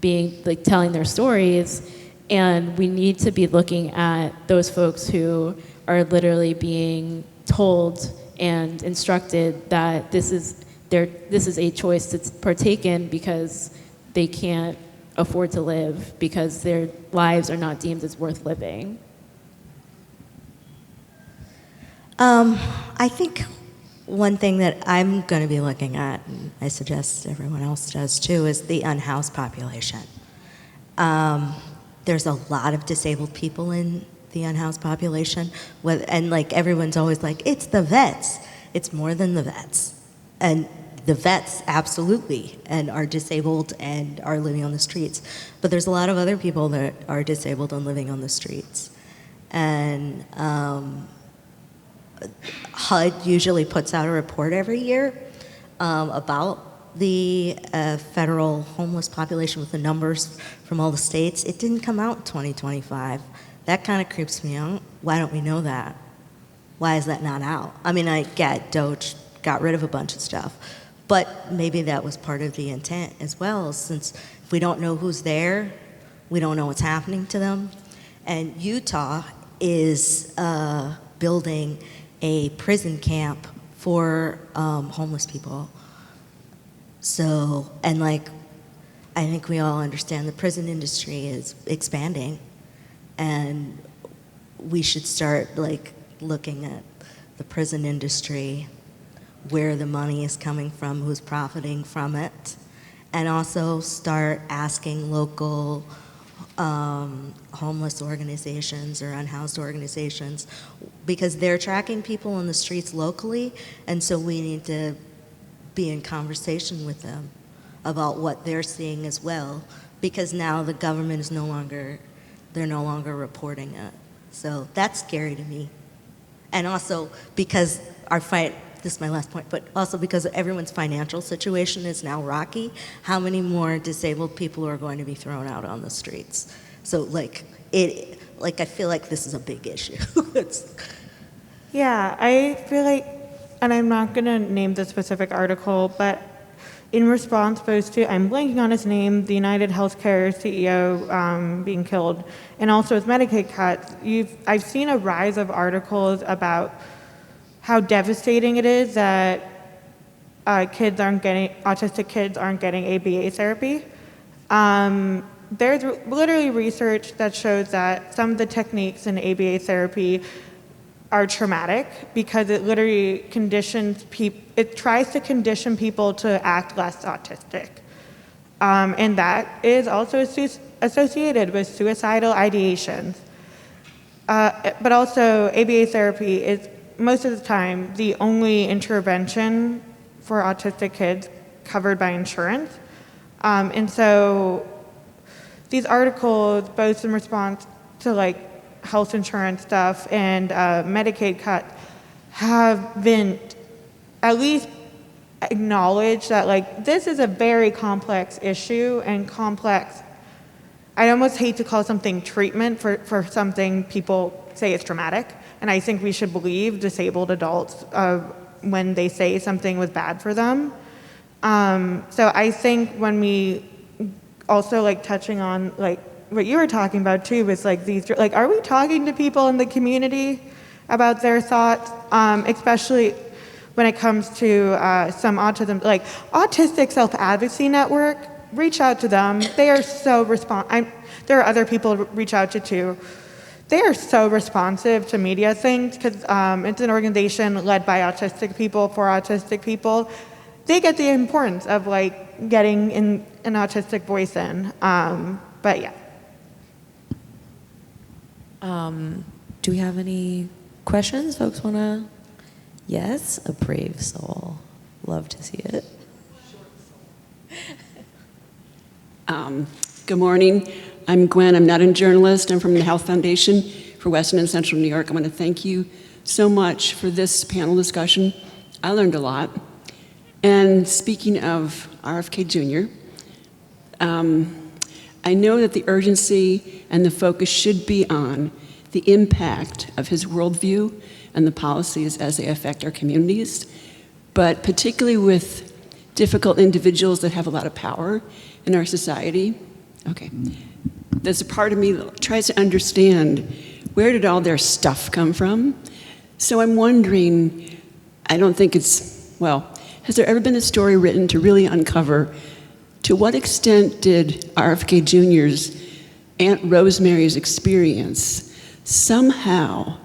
being like telling their stories, and we need to be looking at those folks who are literally being told and instructed that this is a choice to partake in because they can't afford to live, because their lives are not deemed as worth living. I think one thing that I'm going to be looking at, and I suggest everyone else does too, is the unhoused population. There's a lot of disabled people in the unhoused population, and like everyone's always like, it's the vets. It's more than the vets. And the vets absolutely and are disabled and are living on the streets. But there's a lot of other people that are disabled and living on the streets. And HUD usually puts out a report every year about the federal homeless population with the numbers from all the states. It didn't come out in 2025. That kind of creeps me out. Why don't we know that? Why is that not out? I mean, I get DOJ got rid of a bunch of stuff, but maybe that was part of the intent as well, since if we don't know who's there, we don't know what's happening to them. And Utah is building a prison camp for homeless people. So, and like, I think we all understand the prison industry is expanding, and we should start like looking at the prison industry, where the money is coming from, who's profiting from it, and also start asking local homeless organizations or unhoused organizations, because they're tracking people on the streets locally, and so we need to be in conversation with them about what they're seeing as well, because now the government is no longer reporting it. So that's scary to me. And also because this is my last point, but also because everyone's financial situation is now rocky, how many more disabled people are going to be thrown out on the streets? So I feel like this is a big issue. Yeah, I feel like, and I'm not going to name the specific article, but in response both to, I'm blanking on his name, the United Healthcare CEO being killed, and also with Medicaid cuts, I've seen a rise of articles about how devastating it is that autistic kids aren't getting ABA therapy. There's literally research that shows that some of the techniques in ABA therapy are traumatic because it literally tries to condition people to act less autistic. And that is also associated with suicidal ideations. But also ABA therapy is most of the time the only intervention for autistic kids covered by insurance. And so these articles, both in response to like health insurance stuff and Medicaid cuts, have been at least acknowledged that like this is a very complex issue and complex. I almost hate to call something treatment for something people say is traumatic, and I think we should believe disabled adults when they say something was bad for them. So I think when we also like touching on like what you were talking about too was like these, like, are we talking to people in the community about their thoughts, especially when it comes to some autism, like Autistic Self-Advocacy Network, reach out to them. They are so there are other people to reach out to too. They are so responsive to media things because it's an organization led by autistic people for autistic people. They get the importance of like getting an autistic voice in, but yeah. Do we have any questions? Folks want to? Yes, a brave soul. Love to see it. Good morning. I'm Gwen. I'm not a journalist. I'm from the Health Foundation for Western and Central New York. I want to thank you so much for this panel discussion. I learned a lot. And speaking of RFK Jr., I know that the urgency and the focus should be on the impact of his worldview and the policies as they affect our communities, but particularly with difficult individuals that have a lot of power in our society. Okay. There's a part of me that tries to understand, where did all their stuff come from? So I'm wondering, I don't think it's, well, has there ever been a story written to really uncover to what extent did RFK Jr.'s Aunt Rosemary's experience somehow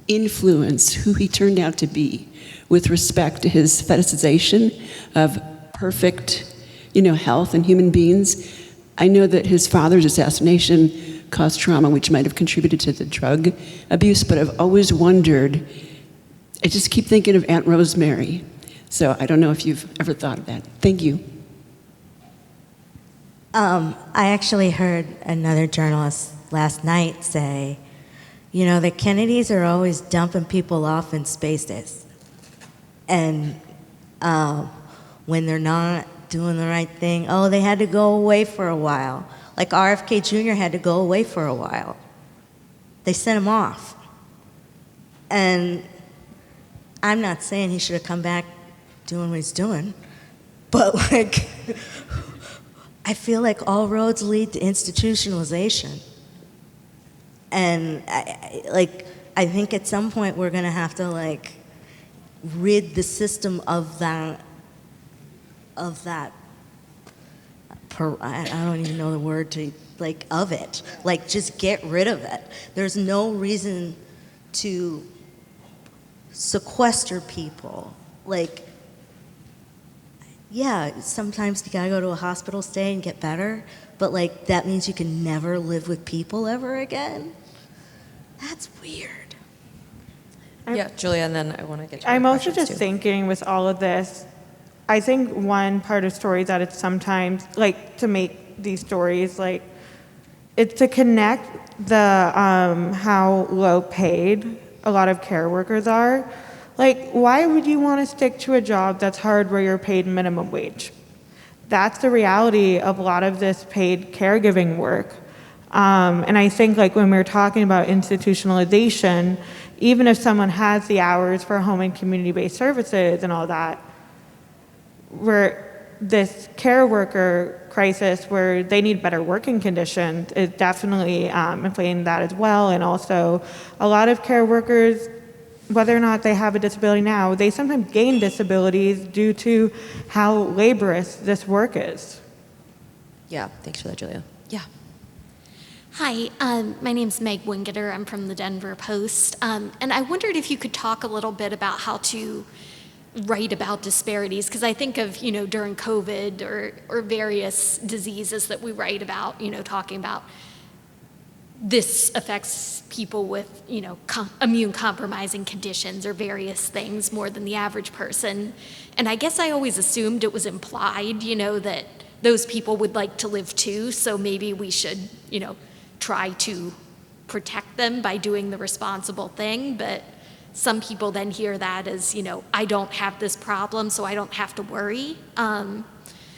influence who he turned out to be with respect to his fetishization of perfect, health and human beings? I know that his father's assassination caused trauma, which might have contributed to the drug abuse, but I've always wondered, I just keep thinking of Aunt Rosemary. So I don't know if you've ever thought of that. Thank you. I actually heard another journalist last night say, the Kennedys are always dumping people off in spaces. And when they're not doing the right thing, they had to go away for a while. Like RFK Jr. had to go away for a while. They sent him off. And I'm not saying he should have come back doing what he's doing, but I feel like all roads lead to institutionalization. And I think at some point we're gonna have to rid the system of that, I don't even know the word to, of it. Just get rid of it. There's no reason to sequester people. Yeah, sometimes you gotta go to a hospital stay and get better, but that means you can never live with people ever again? That's weird. Yeah, Julia, and then I want to get to I'm your also questions, just too. thinking with all of this, I think one part of stories that it's sometimes, to make these stories, it's to connect the, how low paid a lot of care workers are. Why would you want to stick to a job that's hard where you're paid minimum wage? That's the reality of a lot of this paid caregiving work. And I think when we're talking about institutionalization, even if someone has the hours for home and community-based services and all that, where this care worker crisis where they need better working conditions is definitely inflating that as well. And also a lot of care workers, whether or not they have a disability now, they sometimes gain disabilities due to how laborious this work is. Yeah, thanks for that, Julia. Yeah. Hi, my name's Meg Wingeter. I'm from the Denver Post. And I wondered if you could talk a little bit about how to write about disparities, because I think of, during COVID or various diseases that we write about, talking about this affects people with, immune compromising conditions or various things more than the average person. And I guess I always assumed it was implied, that those people would like to live too, so maybe we should, try to protect them by doing the responsible thing. But some people then hear that as, I don't have this problem, so I don't have to worry.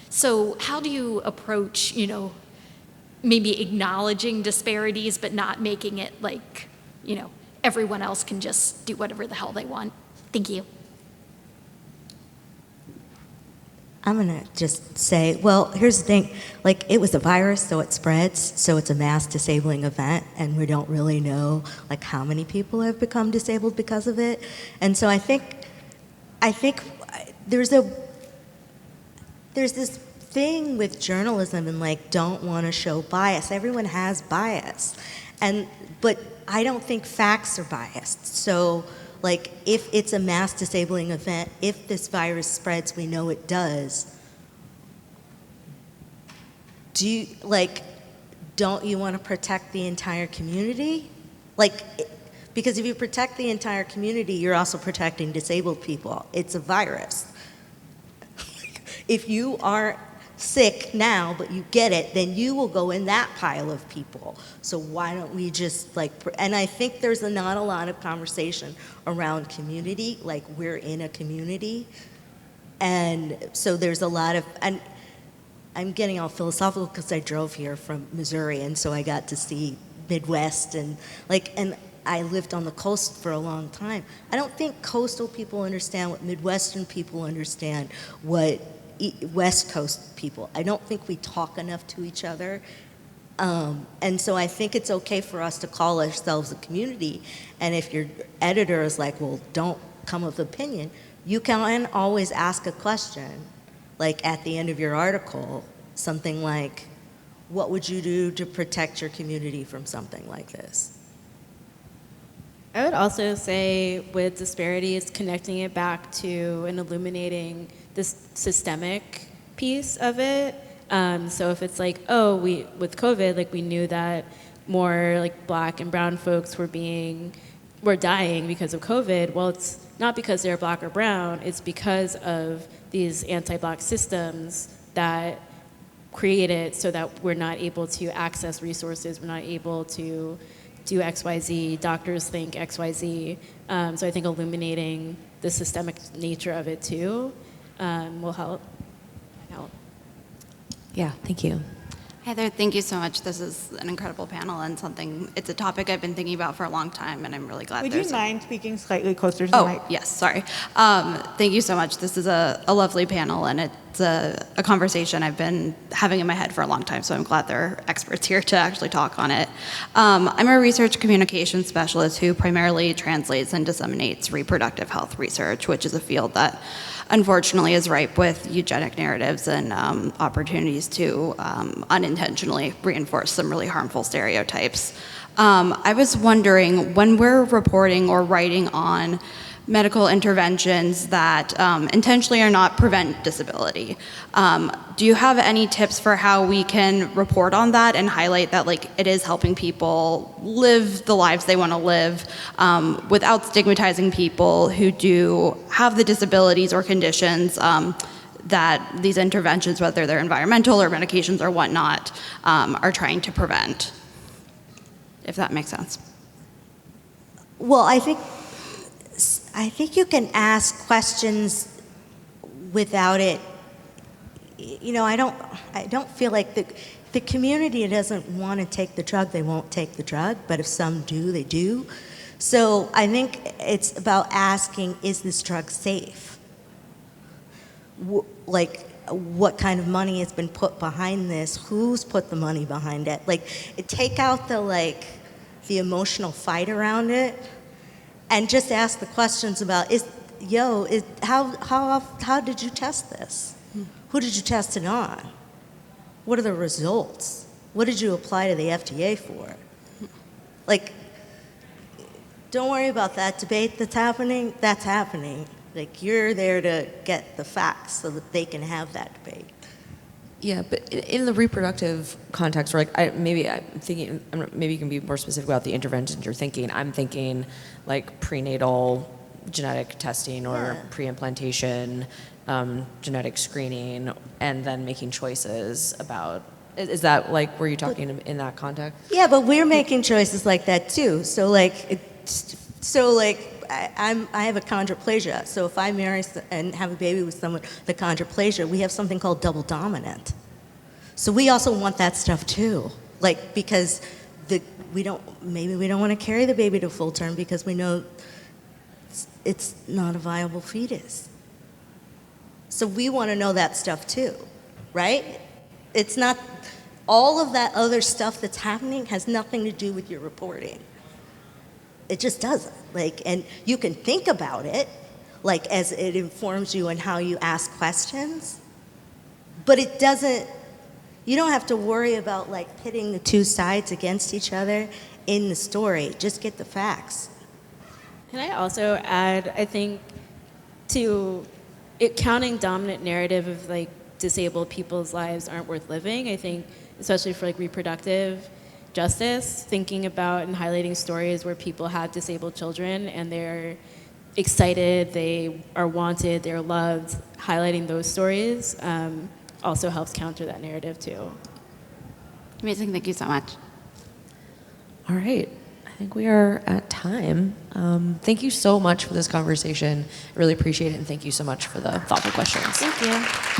So how do you approach, maybe acknowledging disparities, but not making it everyone else can just do whatever the hell they want? Thank you. I'm gonna just say, well, here's the thing, it was a virus, so it spreads, so it's a mass disabling event, and we don't really know how many people have become disabled because of it. And so I think there's this thing with journalism and don't want to show bias. Everyone has bias, but I don't think facts are biased. So if it's a mass disabling event, if this virus spreads, we know it does. Don't you want to protect the entire community? Because if you protect the entire community, you're also protecting disabled people. It's a virus. If you aren't sick now, but you get it, then you will go in that pile of people. So why don't we just and I think there's not a lot of conversation around community, we're in a community. And so there's a lot of, and I'm getting all philosophical because I drove here from Missouri, and so I got to see Midwest and I lived on the coast for a long time. I don't think coastal people understand what Midwestern people understand, what West Coast people. I don't think we talk enough to each other. And so I think it's okay for us to call ourselves a community. And if your editor is like, well, don't come with opinion, you can always ask a question, like at the end of your article, something like, what would you do to protect your community from something like this? I would also say with disparities, connecting it back to and illuminating this systemic piece of it. So if it's like, oh, with COVID, like we knew that more like Black and brown folks were dying because of COVID. Well, it's not because they're Black or brown. It's because of these anti-Black systems that create it so that we're not able to access resources. We're not able to do XYZ. Doctors think XYZ. So I think illuminating the systemic nature of it too will help. Yeah, thank you. Hi there, thank you so much. This is an incredible panel and it's a topic I've been thinking about for a long time, and I'm really glad Would you mind speaking slightly closer to the mic? Oh, yes, sorry. Thank you so much. This is a lovely panel, and it's a conversation I've been having in my head for a long time, so I'm glad there are experts here to actually talk on it. I'm a research communications specialist who primarily translates and disseminates reproductive health research, which is a field that unfortunately is ripe with eugenic narratives and opportunities to unintentionally reinforce some really harmful stereotypes. I was wondering, when we're reporting or writing on medical interventions that intentionally or not prevent disability, do you have any tips for how we can report on that and highlight that it is helping people live the lives they want to live without stigmatizing people who do have the disabilities or conditions that these interventions, whether they're environmental or medications or whatnot, are trying to prevent, if that makes sense? Well, I think you can ask questions without it. I don't feel like the community doesn't want to take the drug, they won't take the drug, but if some do, they do. So I think it's about asking, is this drug safe? What kind of money has been put behind this? Who's put the money behind it? Take out the emotional fight around it, and just ask the questions about, how did you test this? Who did you test it on? What are the results? What did you apply to the FDA for? Don't worry about that debate that's happening. That's happening. You're there to get the facts so that they can have that debate. Yeah, but in the reproductive context, maybe you can be more specific about the interventions you're thinking. I'm thinking prenatal genetic testing or pre-implantation genetic screening, and then making choices about. Is that were you talking in that context? Yeah, but we're making choices like that too. I have a chondroplasia, so if I marry and have a baby with someone with chondroplasia, we have something called double dominant. So we also want that stuff too, because we don't want to carry the baby to full term because we know it's not a viable fetus. So we want to know that stuff too, right? It's not all of that other stuff that's happening has nothing to do with your reporting. It just doesn't. And you can think about it, as it informs you in how you ask questions, but it doesn't, you don't have to worry about pitting the two sides against each other in the story. Just get the facts. Can I also add, I think, to it counting dominant narrative of disabled people's lives aren't worth living. I think, especially for reproductive justice, thinking about and highlighting stories where people have disabled children and they're excited, they are wanted, they're loved, highlighting those stories also helps counter that narrative too. Amazing, thank you so much. All right, I think we are at time. Thank you so much for this conversation. I really appreciate it, and thank you so much for the thoughtful questions. Thank you.